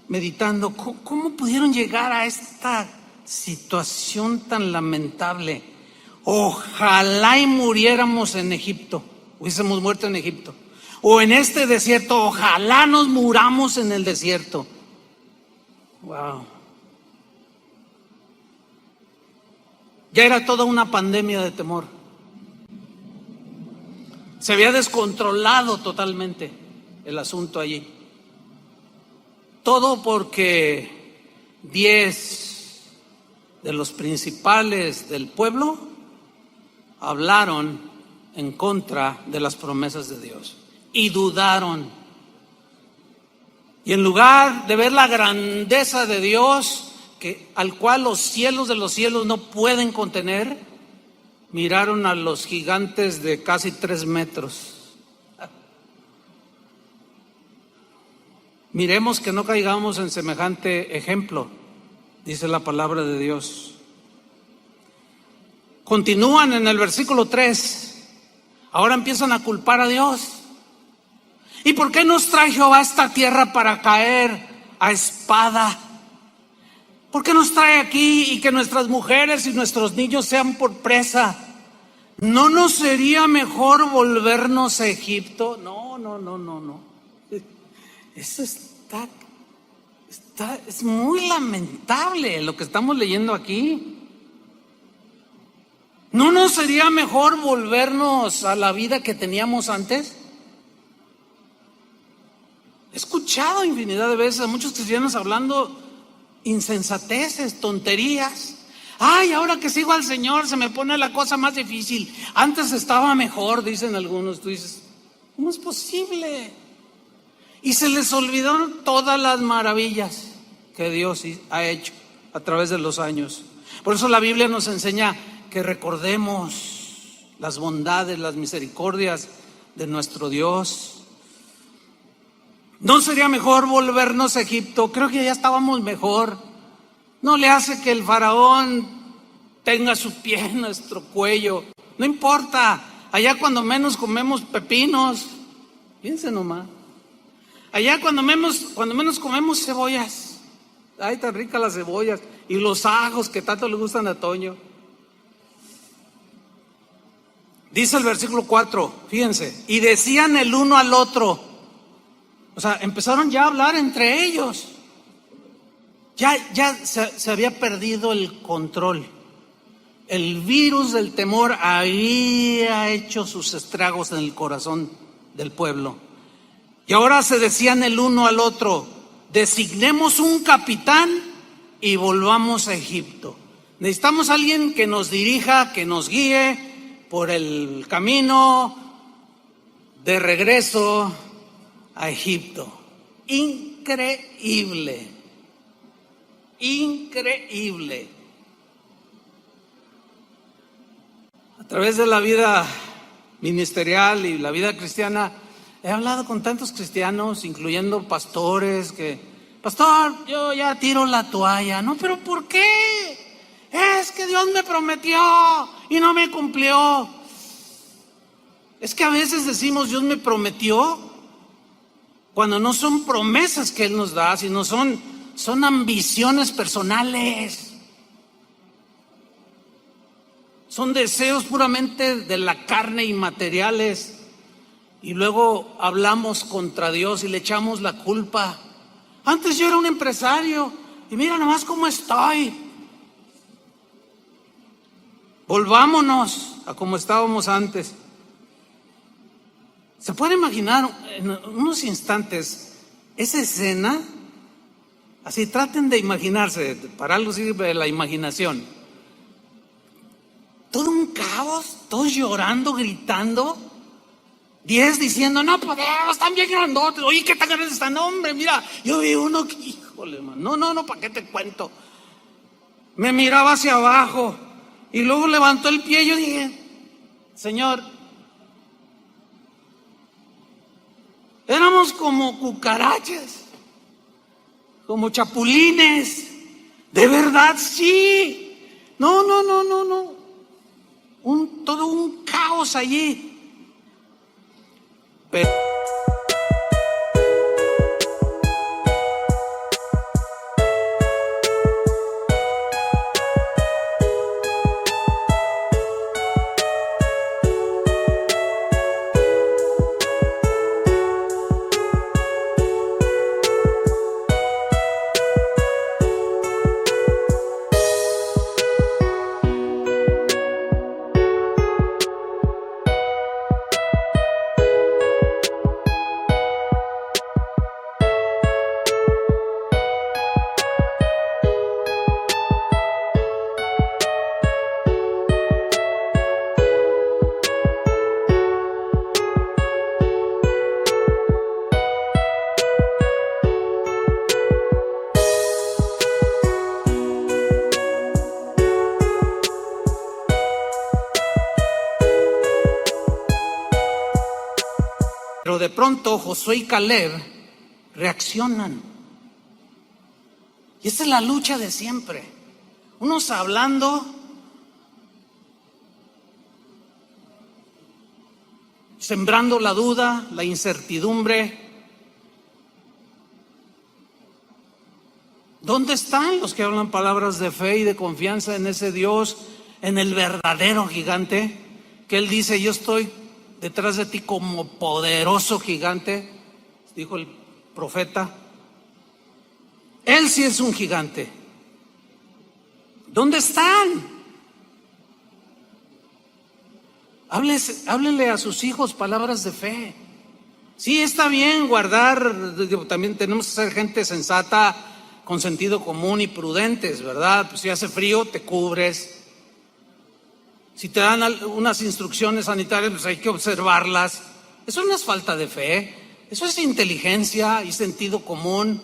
Speaker 1: meditando, ¿cómo pudieron llegar a esta situación tan lamentable? Ojalá y muriéramos en Egipto, hubiésemos muerto en Egipto, o en este desierto. Ojalá nos muramos en el desierto. Wow. Ya era toda una pandemia de temor. Se había descontrolado totalmente el asunto allí. Todo porque 10 de los principales del pueblo hablaron en contra de las promesas de Dios y dudaron. Y en lugar de ver la grandeza de Dios, al cual los cielos de los cielos no pueden contener, miraron a los gigantes de casi 3 metros. Miremos que no caigamos en semejante ejemplo, dice la palabra de Dios. Continúan en el versículo 3. Ahora empiezan a culpar a Dios. ¿Y por qué nos trae Jehová a esta tierra para caer a espada? ¿Por qué nos trae aquí y que nuestras mujeres y nuestros niños sean por presa? ¿No nos sería mejor volvernos a Egipto? No. Eso es muy lamentable lo que estamos leyendo aquí. ¿No nos sería mejor volvernos a la vida que teníamos antes? He escuchado infinidad de veces a muchos cristianos hablando insensateces, tonterías. Ay, ahora que sigo al Señor se me pone la cosa más difícil. Antes estaba mejor, dicen algunos. Tú dices, ¿cómo es posible? Y se les olvidaron todas las maravillas que Dios ha hecho a través de los años. Por eso la Biblia nos enseña que recordemos las bondades, las misericordias de nuestro Dios. ¿No sería mejor volvernos a Egipto? Creo que ya estábamos mejor. No le hace que el faraón tenga su pie en nuestro cuello. No importa. Allá cuando menos comemos pepinos. Piense nomás. Allá cuando menos comemos cebollas. Ay, tan ricas las cebollas. Y los ajos que tanto le gustan a Toño. Dice el versículo 4, fíjense. Y decían el uno al otro. O sea, empezaron ya a hablar entre ellos. Ya se había perdido el control. El virus del temor había hecho sus estragos en el corazón del pueblo. Y ahora se decían el uno al otro: designemos un capitán y volvamos a Egipto. Necesitamos a alguien que nos dirija, que nos guíe por el camino de regreso a Egipto. Increíble. A través de la vida ministerial y la vida cristiana, he hablado con tantos cristianos, incluyendo pastores, pastor, yo ya tiro la toalla. No, pero ¿por qué? Es que Dios me prometió y no me cumplió. Es que a veces decimos Dios me prometió cuando no son promesas que Él nos da, sino son ambiciones personales. Son deseos puramente de la carne y materiales. Y luego hablamos contra Dios y le echamos la culpa. Antes yo era un empresario y mira nomás cómo estoy. Volvámonos a como estábamos antes. ¿Se puede imaginar en unos instantes esa escena? Así traten de imaginarse, para algo sirve la imaginación. Todo un caos, todos llorando, gritando. 10 diciendo, no podemos, están bien grandotes. Oye, ¿qué tan grandes están? Hombre, mira, yo vi uno que, híjole, man. No, ¿para qué te cuento? Me miraba hacia abajo Y luego levantó el pie y yo dije, Señor, éramos como cucarachas, como chapulines. De verdad, sí. No. Todo un caos allí. Pero de pronto Josué y Caleb reaccionan. Y esta es la lucha de siempre. Unos hablando, sembrando la duda, la incertidumbre. ¿Dónde están los que hablan palabras de fe y de confianza en ese Dios, en el verdadero gigante? Que Él dice, yo estoy detrás de ti como poderoso gigante, dijo el profeta. Él sí es un gigante. ¿Dónde están? Háblenle a sus hijos palabras de fe. Sí, está bien guardar, también tenemos que ser gente sensata, con sentido común y prudentes, ¿verdad? Pues si hace frío, te cubres. Si te dan unas instrucciones sanitarias, pues hay que observarlas. Eso no es falta de fe, eso es inteligencia y sentido común.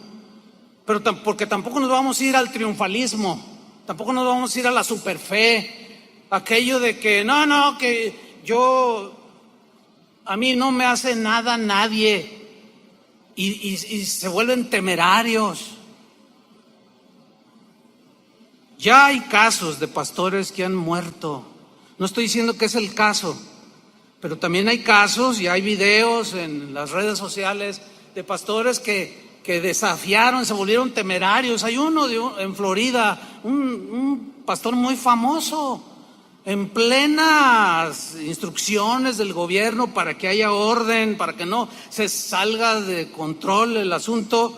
Speaker 1: Pero porque tampoco nos vamos a ir al triunfalismo, tampoco nos vamos a ir a la superfe, aquello de que que a mí no me hace nada nadie, y se vuelven temerarios. Ya hay casos de pastores que han muerto. No estoy diciendo que es el caso, pero también hay casos y hay videos en las redes sociales de pastores que desafiaron, se volvieron temerarios. Hay uno en Florida, un pastor muy famoso, en plenas instrucciones del gobierno para que haya orden, para que no se salga de control el asunto.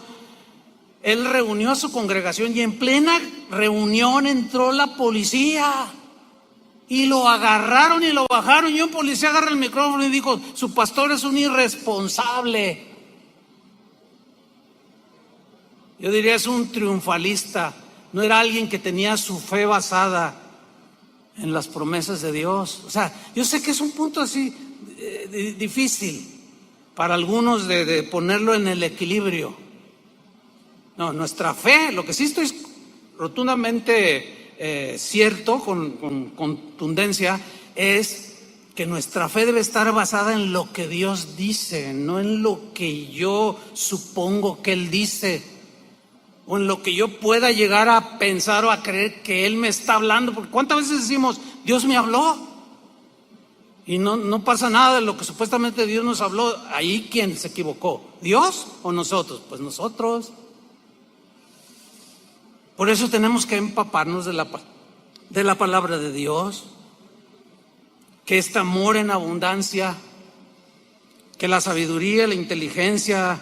Speaker 1: Él reunió a su congregación y en plena reunión entró la policía. Y lo agarraron y lo bajaron, y un policía agarra el micrófono y dijo, su pastor es un irresponsable. Yo diría, es un triunfalista, no era alguien que tenía su fe basada en las promesas de Dios. O sea, yo sé que es un punto así difícil para algunos de ponerlo en el equilibrio. No, nuestra fe, lo que sí estoy rotundamente cierto, con contundencia, es que nuestra fe debe estar basada en lo que Dios dice, no en lo que yo supongo que Él dice, o en lo que yo pueda llegar a pensar o a creer que Él me está hablando. Porque ¿cuántas veces decimos, Dios me habló? Y no pasa nada de lo que supuestamente Dios nos habló. Ahí, ¿quién se equivocó? ¿Dios o nosotros? Pues nosotros. Por eso tenemos que empaparnos de la palabra de Dios, que este amor en abundancia, que la sabiduría, la inteligencia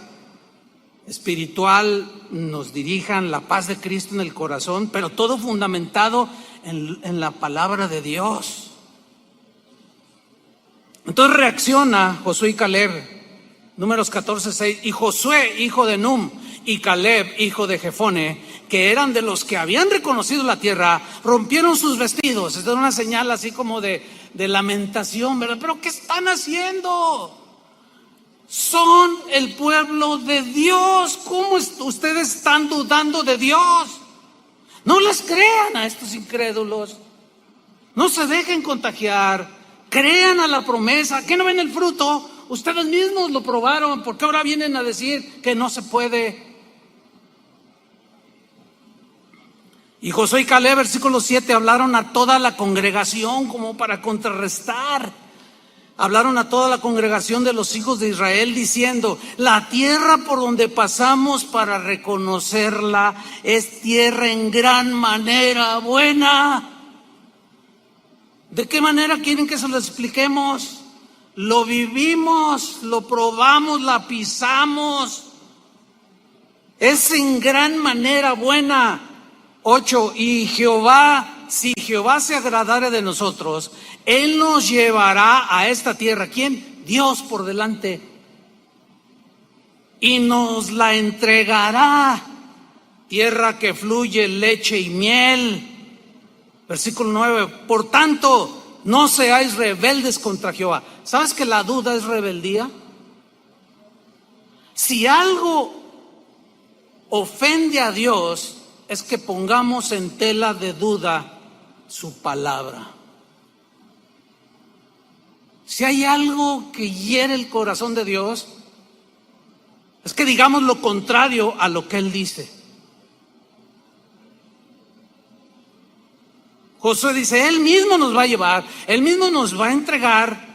Speaker 1: espiritual nos dirijan, la paz de Cristo en el corazón, pero todo fundamentado en la palabra de Dios. Entonces reacciona Josué y Caleb, Números 14:6, y Josué, hijo de Num, y Caleb, hijo de Jefone, que eran de los que habían reconocido la tierra, rompieron sus vestidos. Esta es una señal así como de lamentación, ¿verdad? ¿Pero qué están haciendo? Son el pueblo de Dios. ¿Cómo ustedes están dudando de Dios? No les crean a estos incrédulos. No se dejen contagiar, crean a la promesa. ¿Qué no ven el fruto? Ustedes mismos lo probaron, ¿por qué ahora vienen a decir que no se puede? Y Josué y Caleb, versículo 7, hablaron a toda la congregación como para contrarrestar. Hablaron a toda la congregación de los hijos de Israel diciendo: la tierra por donde pasamos para reconocerla es tierra en gran manera buena. ¿De qué manera quieren que se lo expliquemos? Lo vivimos, lo probamos, la pisamos. Es en gran manera buena. 8, y Jehová, si Jehová se agradare de nosotros, Él nos llevará a esta tierra. ¿Quién? Dios por delante. Y nos la entregará. Tierra que fluye leche y miel. Versículo 9, por tanto, no seáis rebeldes contra Jehová. ¿Sabes que la duda es rebeldía? Si algo ofende a Dios, es que pongamos en tela de duda su palabra. Si hay algo que hiere el corazón de Dios, es que digamos lo contrario a lo que Él dice. Josué dice: Él mismo nos va a llevar, Él mismo nos va a entregar.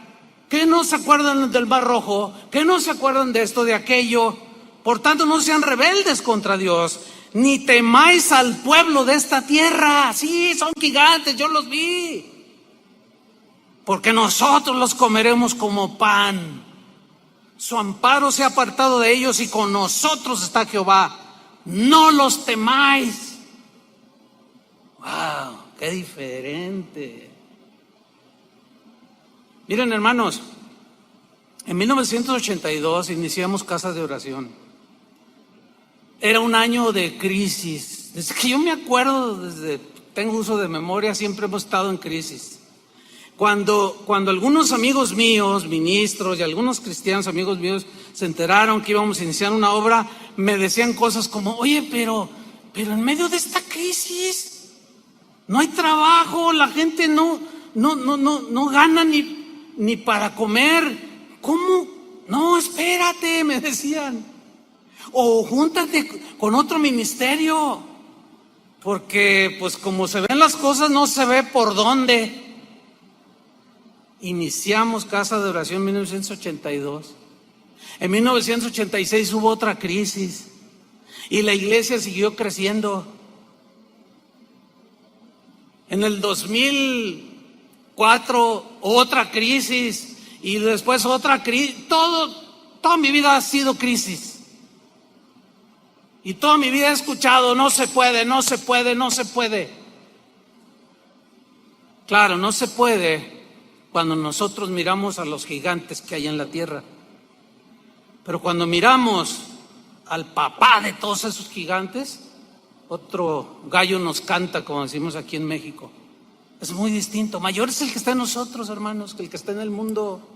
Speaker 1: ¿Qué no se acuerdan del Mar Rojo? ¿Qué no se acuerdan de esto, de aquello? Por tanto, no sean rebeldes contra Dios, ni temáis al pueblo de esta tierra. Sí, son gigantes, yo los vi. Porque nosotros los comeremos como pan. Su amparo se ha apartado de ellos y con nosotros está Jehová. No los temáis. ¡Wow! ¡Qué diferente! Miren, hermanos, en 1982 iniciamos Casa de Oración. Era un año de crisis. Desde que yo me acuerdo, desde tengo uso de memoria, siempre hemos estado en crisis. Cuando algunos amigos míos, ministros y algunos cristianos amigos míos se enteraron que íbamos a iniciar una obra, me decían cosas como: oye, pero en medio de esta crisis no hay trabajo, la gente no gana ni para comer. ¿Cómo? No, espérate, me decían. O júntate con otro ministerio, porque pues como se ven las cosas, no se ve por dónde. Iniciamos Casa de Oración en 1982. En 1986 hubo otra crisis y la iglesia siguió creciendo. En el 2004 otra crisis y después otra crisis. Toda mi vida ha sido crisis. Y toda mi vida he escuchado: no se puede, no se puede, no se puede. Claro, no se puede cuando nosotros miramos a los gigantes que hay en la tierra. Pero cuando miramos al papá de todos esos gigantes, otro gallo nos canta, como decimos aquí en México. Es muy distinto. Mayor es el que está en nosotros, hermanos, que el que está en el mundo.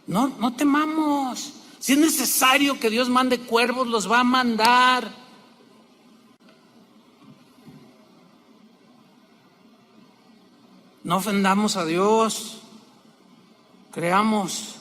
Speaker 1: No temamos. Si es necesario que Dios mande cuervos, los va a mandar. No ofendamos a Dios. Creamos.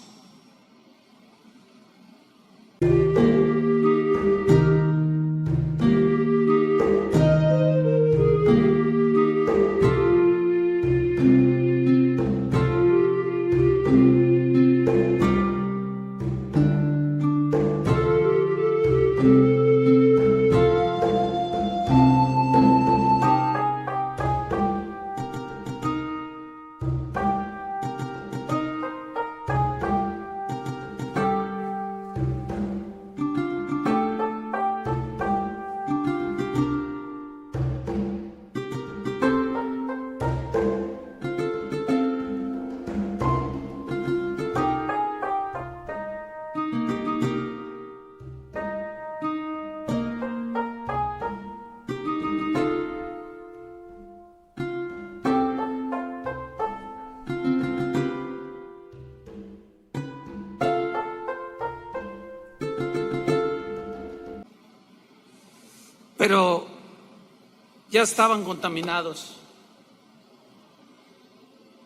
Speaker 1: ya estaban contaminados.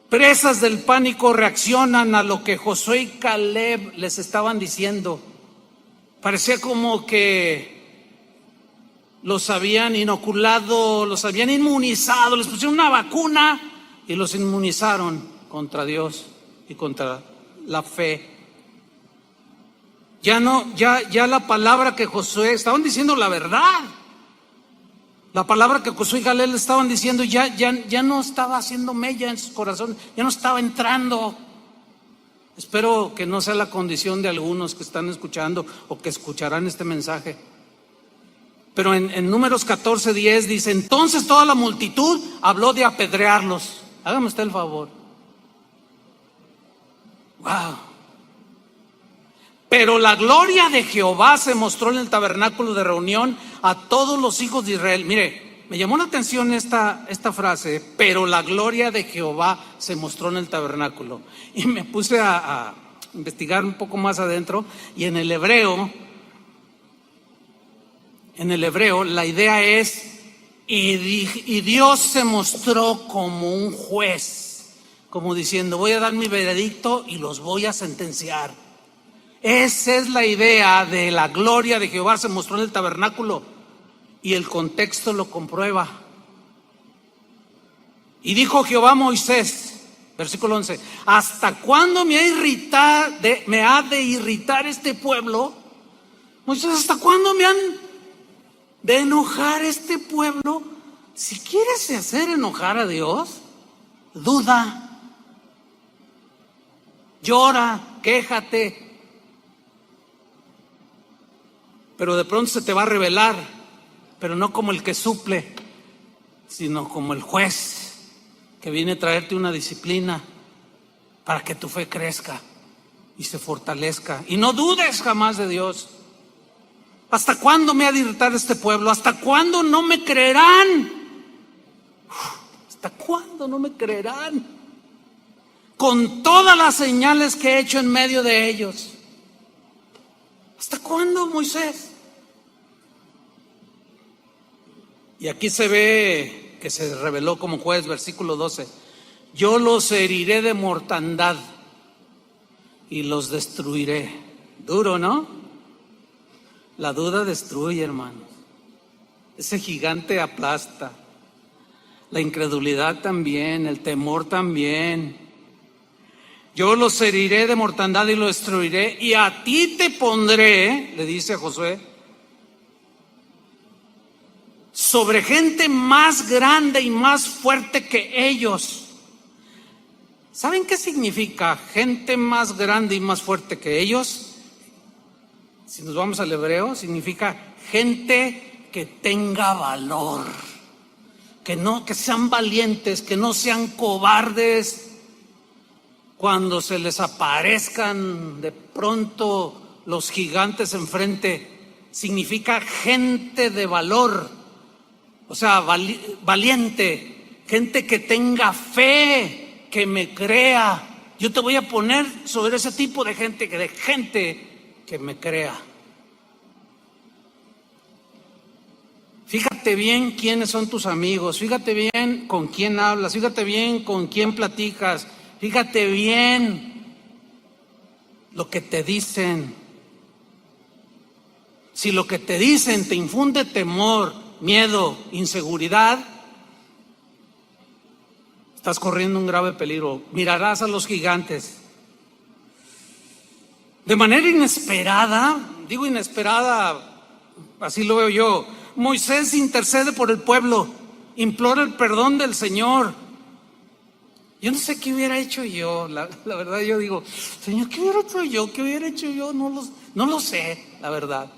Speaker 1: Presas del pánico reaccionan a lo que Josué y Caleb les estaban diciendo. Parecía como que los habían inoculado, los habían inmunizado, les pusieron una vacuna y los inmunizaron contra Dios y contra la fe. Ya la palabra que Josué, estaban diciendo la verdad. La palabra que Josué y Caleb le estaban diciendo ya no estaba haciendo mella en sus corazones, ya no estaba entrando. Espero que no sea la condición de algunos que están escuchando o que escucharán este mensaje. Pero en Números 14:10 dice: entonces toda la multitud habló de apedrearlos. Hágame usted el favor. Wow. Pero la gloria de Jehová se mostró en el tabernáculo de reunión a todos los hijos de Israel. Mire, me llamó la atención esta frase, pero la gloria de Jehová se mostró en el tabernáculo. Y me puse a investigar un poco más adentro, y en el hebreo la idea es, y Dios se mostró como un juez, como diciendo: voy a dar mi veredicto y los voy a sentenciar. Esa es la idea de la gloria de Jehová se mostró en el tabernáculo, y el contexto lo comprueba. Y dijo Jehová a Moisés, versículo 11: ¿hasta cuándo me ha de irritar este pueblo? Moisés, ¿hasta cuándo me han de enojar este pueblo? Si quieres hacer enojar a Dios, duda, llora, quéjate, pero de pronto se te va a revelar, pero no como el que suple, sino como el juez que viene a traerte una disciplina para que tu fe crezca y se fortalezca. Y no dudes jamás de Dios. ¿Hasta cuándo me ha de irritar este pueblo? ¿Hasta cuándo no me creerán? ¿Hasta cuándo no me creerán? Con todas las señales que he hecho en medio de ellos. ¿Hasta cuándo, Moisés? Y aquí se ve que se reveló como juez, versículo 12: yo los heriré de mortandad y los destruiré. Duro, ¿no? La duda destruye, hermanos. Ese gigante aplasta. La incredulidad también, el temor también. Yo los heriré de mortandad y los destruiré, y a ti te pondré, le dice a Josué, sobre gente más grande y más fuerte que ellos. ¿Saben qué significa gente más grande y más fuerte que ellos? Si nos vamos al hebreo, significa gente que tenga valor, que sean valientes, que no sean cobardes. Cuando se les aparezcan de pronto los gigantes enfrente, significa gente de valor, o sea, valiente, gente que tenga fe, que me crea. Yo te voy a poner sobre ese tipo de gente que me crea. Fíjate bien quiénes son tus amigos, fíjate bien con quién hablas, fíjate bien con quién platicas. Fíjate bien lo que te dicen. Si lo que te dicen te infunde temor, miedo, inseguridad, estás corriendo un grave peligro. Mirarás a los gigantes. De manera inesperada, digo inesperada, así lo veo yo, Moisés intercede por el pueblo, implora el perdón del Señor. Yo no sé qué hubiera hecho yo, la verdad yo digo, Señor, ¿qué hubiera hecho yo? ¿Qué hubiera hecho yo? No lo sé, la verdad.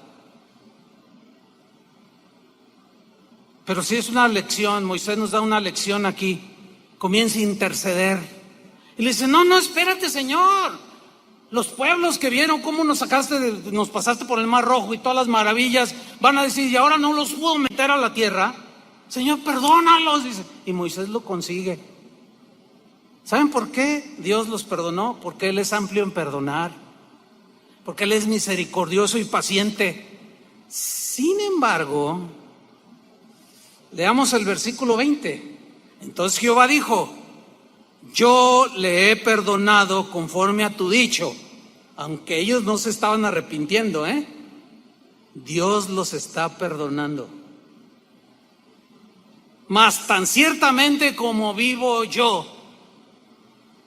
Speaker 1: Pero sí es una lección, Moisés nos da una lección aquí. Comienza a interceder. Y le dice, no, espérate, Señor. Los pueblos que vieron cómo nos pasaste por el Mar Rojo y todas las maravillas, van a decir, y ahora no los puedo meter a la tierra. Señor, perdónalos, dice. Y Moisés lo consigue. ¿Saben por qué Dios los perdonó? Porque Él es amplio en perdonar, porque Él es misericordioso y paciente. Sin embargo, Leamos el versículo 20. Entonces Jehová dijo: yo le he perdonado conforme a tu dicho. Aunque ellos no se estaban arrepintiendo, Dios los está perdonando. Mas tan ciertamente como vivo yo,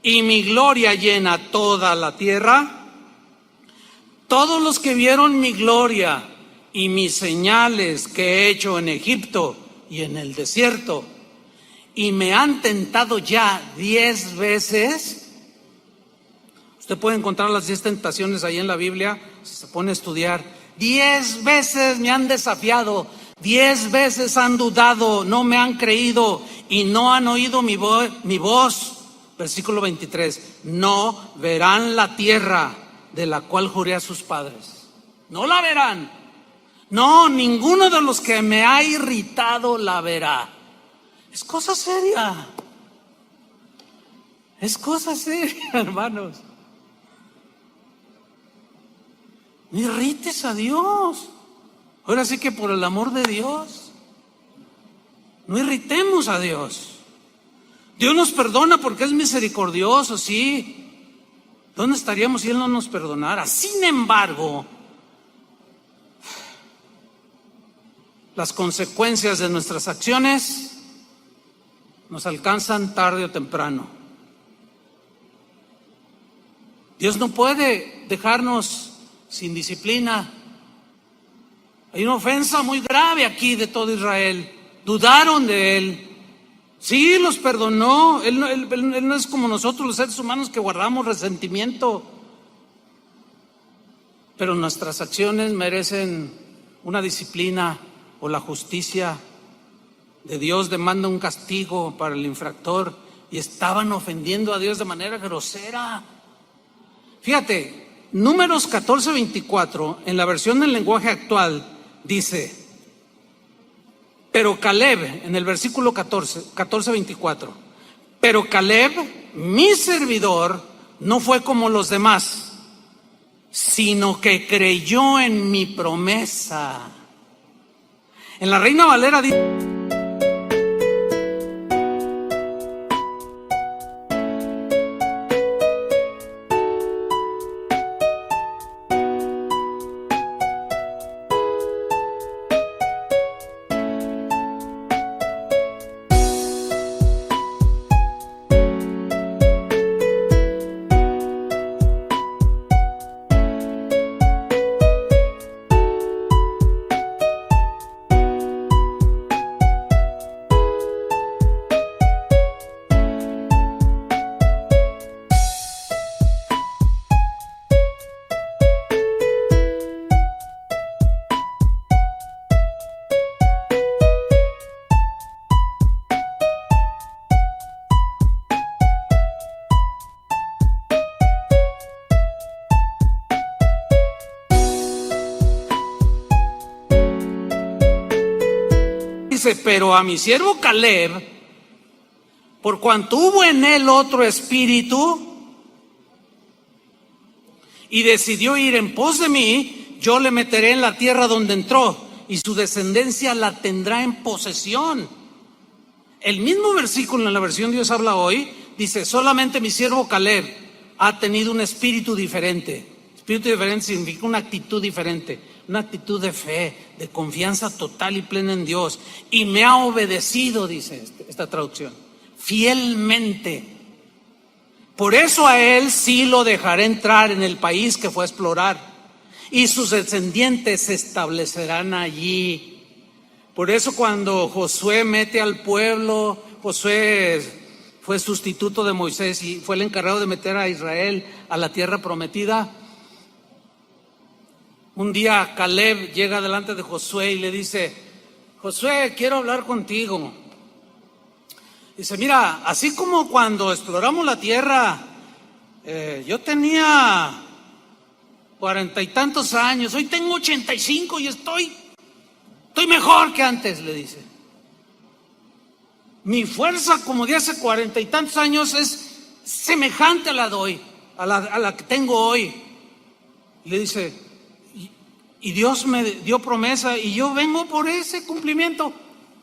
Speaker 1: y mi gloria llena toda la tierra, todos los que vieron mi gloria y mis señales que he hecho en Egipto y en el desierto, y me han tentado ya 10 veces. Usted puede encontrar las 10 tentaciones ahí en la Biblia, si se pone a estudiar. 10 veces me han desafiado, 10 veces han dudado, no me han creído y no han oído mi voz. Versículo 23, no verán la tierra de la cual juré a sus padres. No la verán. No, ninguno de los que me ha irritado la verá. Es cosa seria. Es cosa seria, hermanos. No irrites a Dios. Ahora sí que por el amor de Dios, no irritemos a Dios. Dios nos perdona porque es misericordioso, sí. ¿Dónde estaríamos si Él no nos perdonara? Sin embargo, las consecuencias de nuestras acciones nos alcanzan tarde o temprano. Dios no puede dejarnos sin disciplina. Hay una ofensa muy grave aquí de todo Israel. Dudaron de Él. Sí, los perdonó. Él no es como nosotros los seres humanos que guardamos resentimiento. Pero nuestras acciones merecen una disciplina o la justicia de Dios demanda un castigo para el infractor, y estaban ofendiendo a Dios de manera grosera. Fíjate, Números 14:24, en la versión del lenguaje actual, dice: pero Caleb, en el versículo 14:24, pero Caleb, mi servidor, no fue como los demás, sino que creyó en mi promesa. En la Reina Valera dice: pero a mi siervo Caleb, por cuanto hubo en él otro espíritu y decidió ir en pos de mí, yo le meteré en la tierra donde entró, y su descendencia la tendrá en posesión. El mismo versículo en la versión Dios habla hoy dice: solamente mi siervo Caleb ha tenido un espíritu diferente. Espíritu diferente significa una actitud diferente, una actitud de fe, de confianza total y plena en Dios, y me ha obedecido, dice esta traducción, fielmente. Por eso a él sí lo dejaré entrar en el país que fue a explorar, y sus descendientes se establecerán allí. Por eso cuando Josué mete al pueblo, Josué fue sustituto de Moisés y fue el encargado de meter a Israel a la tierra prometida. Un día Caleb llega delante de Josué y le dice: Josué, quiero hablar contigo. Dice: mira, así como cuando exploramos la tierra, yo tenía 40 y tantos años, hoy tengo 85 y estoy mejor que antes, le dice. Mi fuerza como de hace 40 y tantos años es semejante a la de hoy, a la que tengo hoy. Y le dice: y Dios me dio promesa y yo vengo por ese cumplimiento.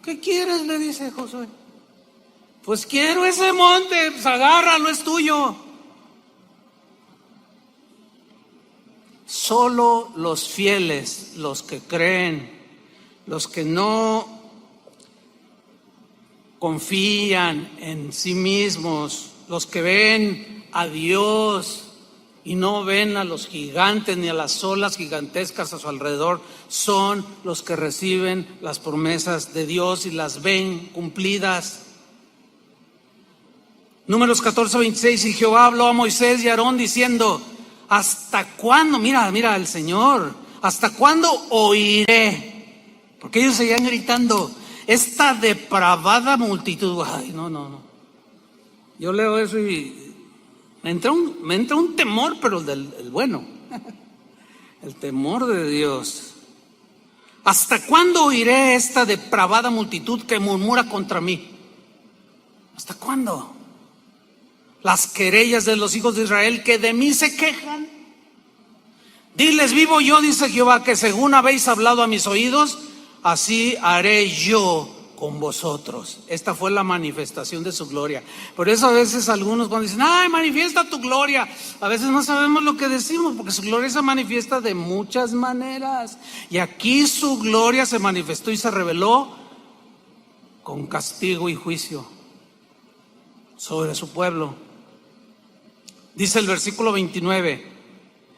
Speaker 1: ¿Qué quieres?, le dice Josué. Pues quiero ese monte, pues agárralo, es tuyo. Solo los fieles, los que creen, los que no confían en sí mismos, los que ven a Dios y no ven a los gigantes ni a las olas gigantescas a su alrededor, son los que reciben las promesas de Dios y las ven cumplidas. Números 14:26, y Jehová habló a Moisés y a Aarón diciendo: ¿hasta cuándo? Mira el Señor, ¿hasta cuándo oiré? Porque ellos seguían gritando, esta depravada multitud. Ay, no. Yo leo eso y me entra un temor, pero el bueno, el temor de Dios. ¿Hasta cuándo oiré esta depravada multitud que murmura contra mí? ¿Hasta cuándo? Las querellas de los hijos de Israel que de mí se quejan. Diles, vivo yo, dice Jehová, que según habéis hablado a mis oídos, así haré yo con vosotros. Esta fue la manifestación de su gloria. Por eso a veces algunos cuando dicen, ay, manifiesta tu gloria, a veces no sabemos lo que decimos, porque su gloria se manifiesta de muchas maneras. Y aquí su gloria se manifestó y se reveló con castigo y juicio sobre su pueblo. Dice el versículo 29,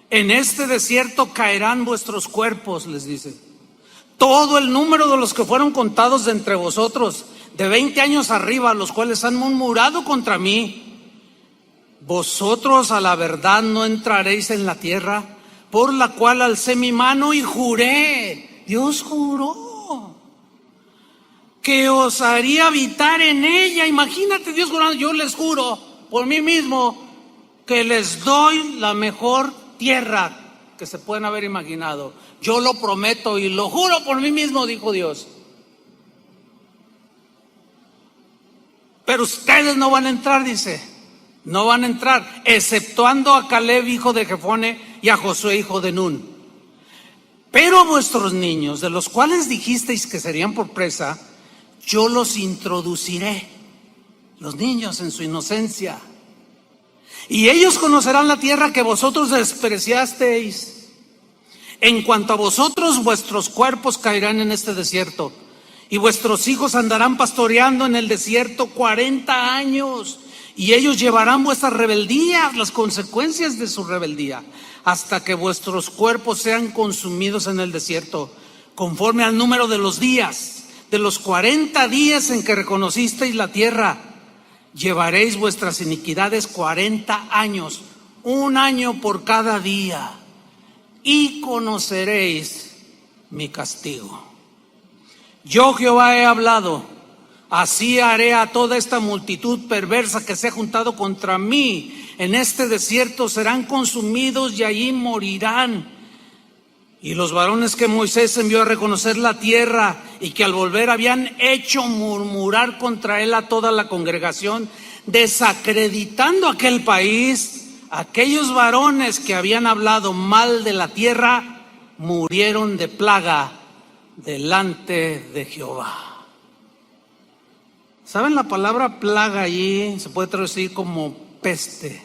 Speaker 1: en este desierto caerán vuestros cuerpos, les dice. Todo el número de los que fueron contados de entre vosotros, de 20 años arriba, los cuales han murmurado contra mí. Vosotros a la verdad no entraréis en la tierra, por la cual alcé mi mano y juré. Dios juró que os haría habitar en ella. Imagínate Dios jurando, yo les juro por mí mismo que les doy la mejor tierra que se pueden haber imaginado. Yo lo prometo y lo juro por mí mismo, dijo Dios. Pero ustedes no van a entrar, dice. No van a entrar, exceptuando a Caleb, hijo de Jefone, y a Josué, hijo de Nun. Pero vuestros niños, de los cuales dijisteis que serían por presa, yo los introduciré. Los niños en su inocencia. Y ellos conocerán la tierra que vosotros despreciasteis. En cuanto a vosotros, vuestros cuerpos caerán en este desierto, y vuestros hijos andarán pastoreando en el desierto 40 años, y ellos llevarán vuestras rebeldías, las consecuencias de su rebeldía, hasta que vuestros cuerpos sean consumidos en el desierto, conforme al número de los días, de los 40 días en que reconocisteis la tierra. Llevaréis vuestras iniquidades 40 años, un año por cada día, y conoceréis mi castigo. Yo Jehová he hablado, así haré a toda esta multitud perversa que se ha juntado contra mí. En este desierto serán consumidos y allí morirán. Y los varones que Moisés envió a reconocer la tierra y que al volver habían hecho murmurar contra él a toda la congregación, desacreditando aquel país, aquellos varones que habían hablado mal de la tierra, murieron de plaga delante de Jehová. ¿Saben la palabra plaga allí? Se puede traducir como peste.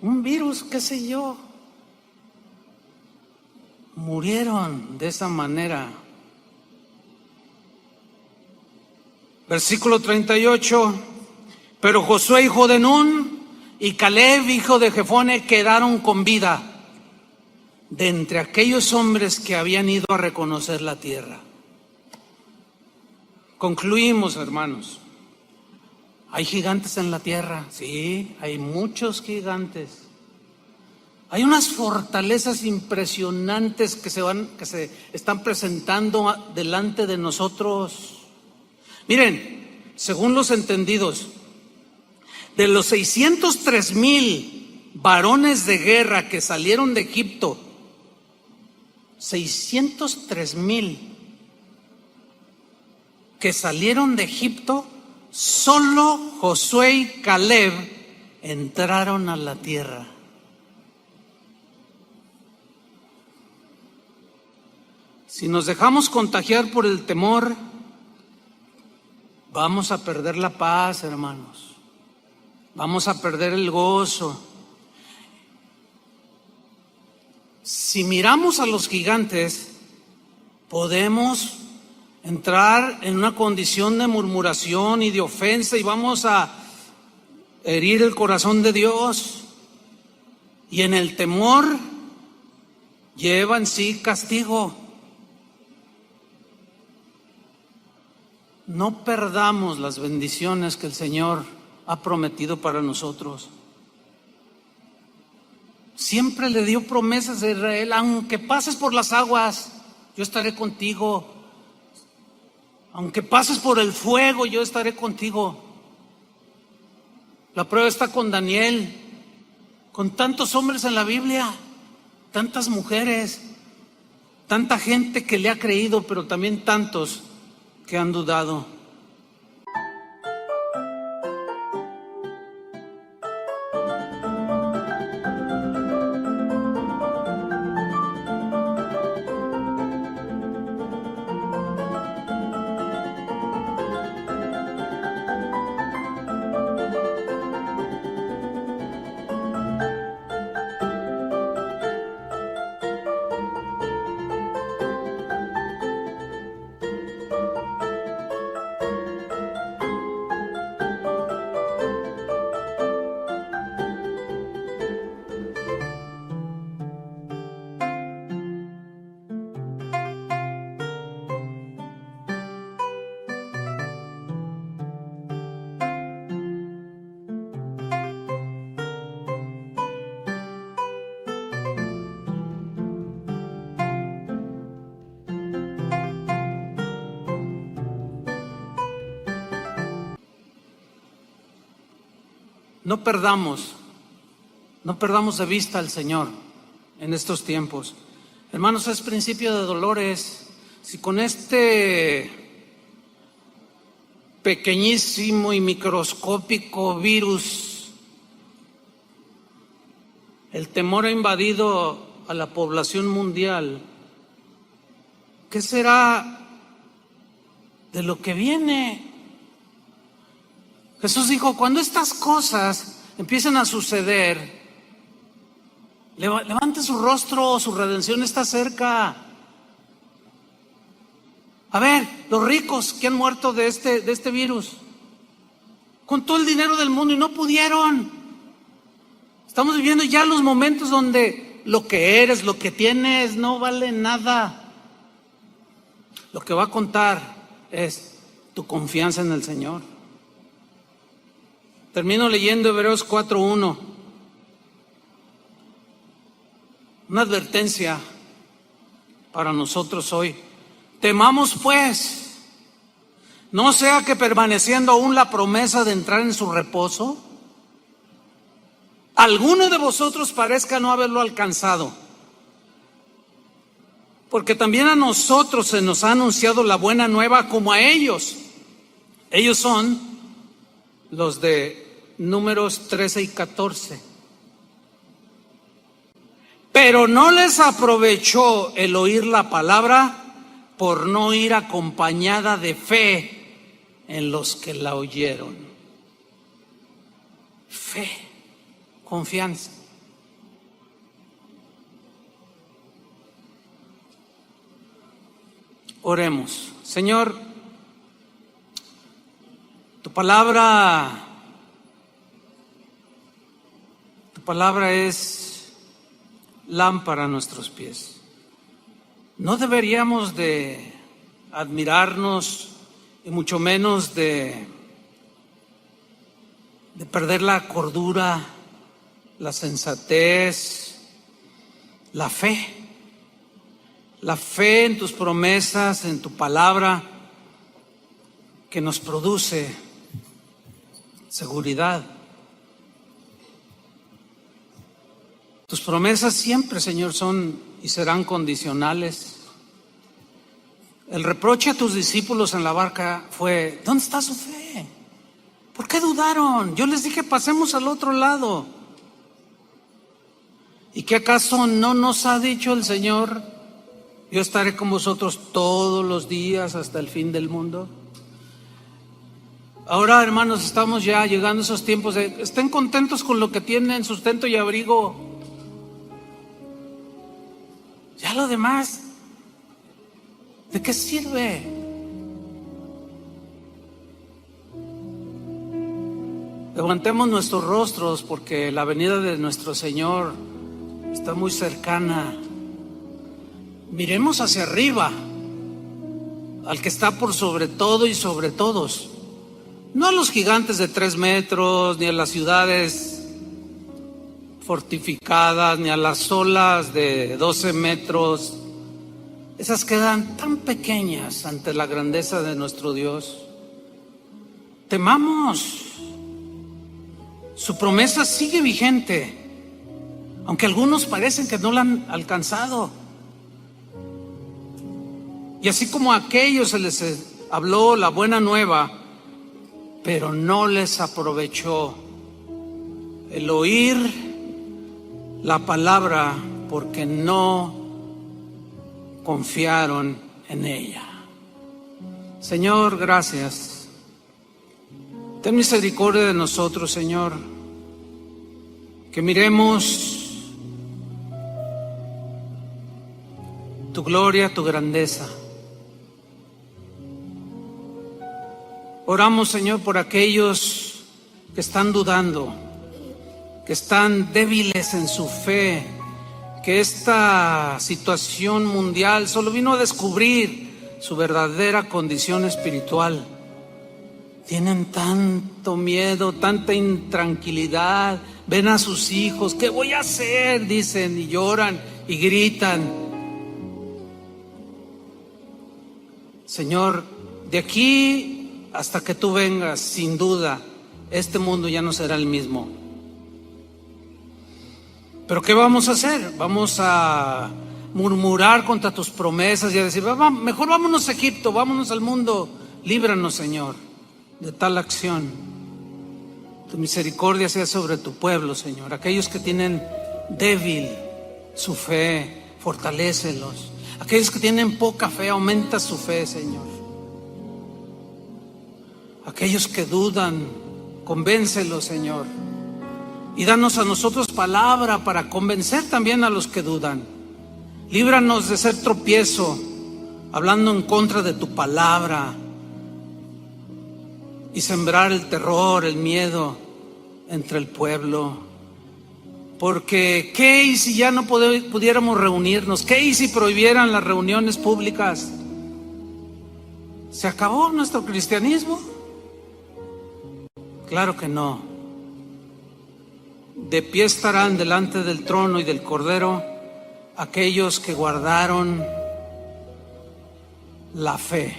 Speaker 1: Un virus, qué sé yo. Murieron de esa manera. Versículo 38. Pero Josué, hijo de Nun, y Caleb, hijo de Jefone, quedaron con vida de entre aquellos hombres que habían ido a reconocer la tierra. Concluimos, hermanos. ¿Hay gigantes en la tierra? Sí, hay muchos gigantes. Hay unas fortalezas impresionantes que se están presentando delante de nosotros. Miren, según los entendidos, de los 603,000 varones de guerra que salieron de Egipto, 603,000 que salieron de Egipto, solo Josué y Caleb entraron a la tierra. Si nos dejamos contagiar por el temor, vamos a perder la paz, hermanos. Vamos a perder el gozo. Si miramos a los gigantes, podemos entrar en una condición de murmuración y de ofensa y vamos a herir el corazón de Dios. Y en el temor lleva en sí castigo. No perdamos las bendiciones que el Señor ha prometido para nosotros. Siempre le dio promesas a Israel: aunque pases por las aguas, yo estaré contigo. Aunque pases por el fuego, yo estaré contigo. La prueba está con Daniel, con tantos hombres en la Biblia, tantas mujeres, tanta gente que le ha creído, pero también tantos que han dudado. No perdamos de vista al Señor en estos tiempos. Hermanos, es principio de dolores. Si con este pequeñísimo y microscópico virus el temor ha invadido a la población mundial, ¿qué será de lo que viene? Jesús dijo: cuando estas cosas empiecen a suceder, levante su rostro, su redención está cerca. A ver, los ricos que han muerto de este virus, con todo el dinero del mundo y no pudieron. Estamos viviendo ya los momentos donde lo que eres, lo que tienes, no vale nada. Lo que va a contar es tu confianza en el Señor. Termino leyendo Hebreos 4:1. Una advertencia para nosotros hoy. Temamos pues, no sea que permaneciendo aún la promesa de entrar en su reposo, alguno de vosotros parezca no haberlo alcanzado. Porque también a nosotros se nos ha anunciado la buena nueva como a ellos. Ellos son los de Números 13 y 14. Pero no les aprovechó el oír la palabra por no ir acompañada de fe en los que la oyeron. Fe, confianza. Oremos. Señor, tu palabra es lámpara a nuestros pies. No deberíamos de admirarnos y mucho menos de perder la cordura, la sensatez, la fe en tus promesas, en tu palabra, que nos produce seguridad. Tus promesas siempre, Señor, son y serán condicionales. El reproche a tus discípulos en la barca fue: ¿dónde está su fe? ¿Por qué dudaron? Yo les dije: pasemos al otro lado. ¿Y qué acaso no nos ha dicho el Señor? Yo estaré con vosotros todos los días hasta el fin del mundo. Ahora, hermanos, estamos ya llegando a esos tiempos de estén contentos con lo que tienen, sustento y abrigo. Ya lo demás, ¿de qué sirve? Levantemos nuestros rostros porque la venida de nuestro Señor está muy cercana. Miremos hacia arriba, al que está por sobre todo y sobre todos. No a los gigantes de 3 metros, ni a las ciudades fortificadas, ni a las olas de 12 metros. Esas quedan tan pequeñas ante la grandeza de nuestro Dios. Temamos. Su promesa sigue vigente, aunque algunos parecen que no la han alcanzado. Y así como a aquellos se les habló la buena nueva, pero no les aprovechó el oír la palabra porque no confiaron en ella. Señor, gracias. Ten misericordia de nosotros, Señor, que miremos tu gloria, tu grandeza. Oramos, Señor, por aquellos que están dudando, que están débiles en su fe, que esta situación mundial solo vino a descubrir su verdadera condición espiritual. Tienen tanto miedo, tanta intranquilidad, ven a sus hijos, ¿qué voy a hacer? Dicen y lloran y gritan. Señor, de aquí hasta que tú vengas, sin duda, este mundo ya no será el mismo. Pero ¿qué vamos a hacer? Vamos a murmurar contra tus promesas y a decir, mejor vámonos a Egipto, vámonos al mundo, líbranos, Señor, de tal acción. Tu misericordia sea sobre tu pueblo, Señor. Aquellos que tienen débil su fe, fortalécelos. Aquellos que tienen poca fe, aumenta su fe, Señor. Aquellos que dudan, convéncelos, Señor. Y danos a nosotros palabra para convencer también a los que dudan. Líbranos de ser tropiezo, hablando en contra de tu palabra y sembrar el terror, el miedo entre el pueblo. Porque ¿qué y si ya no pudiéramos reunirnos? ¿Qué y si prohibieran las reuniones públicas? ¿Se acabó nuestro cristianismo? Claro que no. De pie estarán delante del trono y del Cordero aquellos que guardaron la fe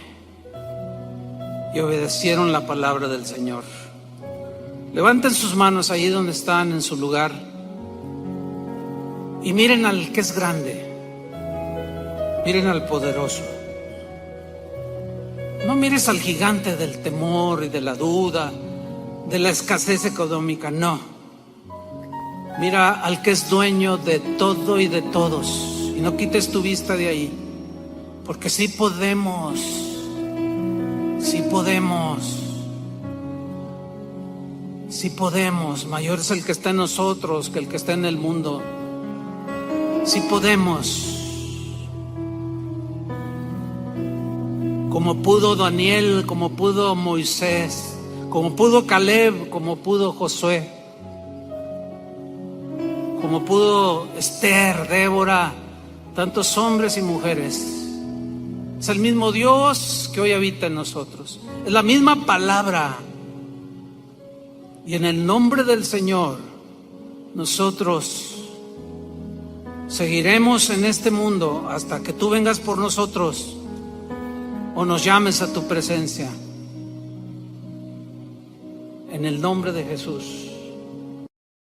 Speaker 1: y obedecieron la palabra del Señor. Levanten sus manos ahí donde están en su lugar y miren al que es grande, miren al poderoso. No mires al gigante del temor y de la duda, de la escasez económica, no. Mira al que es dueño de todo y de todos, y no quites tu vista de ahí, porque sí podemos, sí podemos, sí podemos. Mayor es el que está en nosotros que el que está en el mundo. Sí podemos. Como pudo Daniel, como pudo Moisés, como pudo Caleb, como pudo Josué, como pudo Esther, Débora, tantos hombres y mujeres. Es el mismo Dios que hoy habita en nosotros. Es la misma palabra. Y en el nombre del Señor, nosotros seguiremos en este mundo hasta que tú vengas por nosotros o nos llames a tu presencia. En el nombre de Jesús.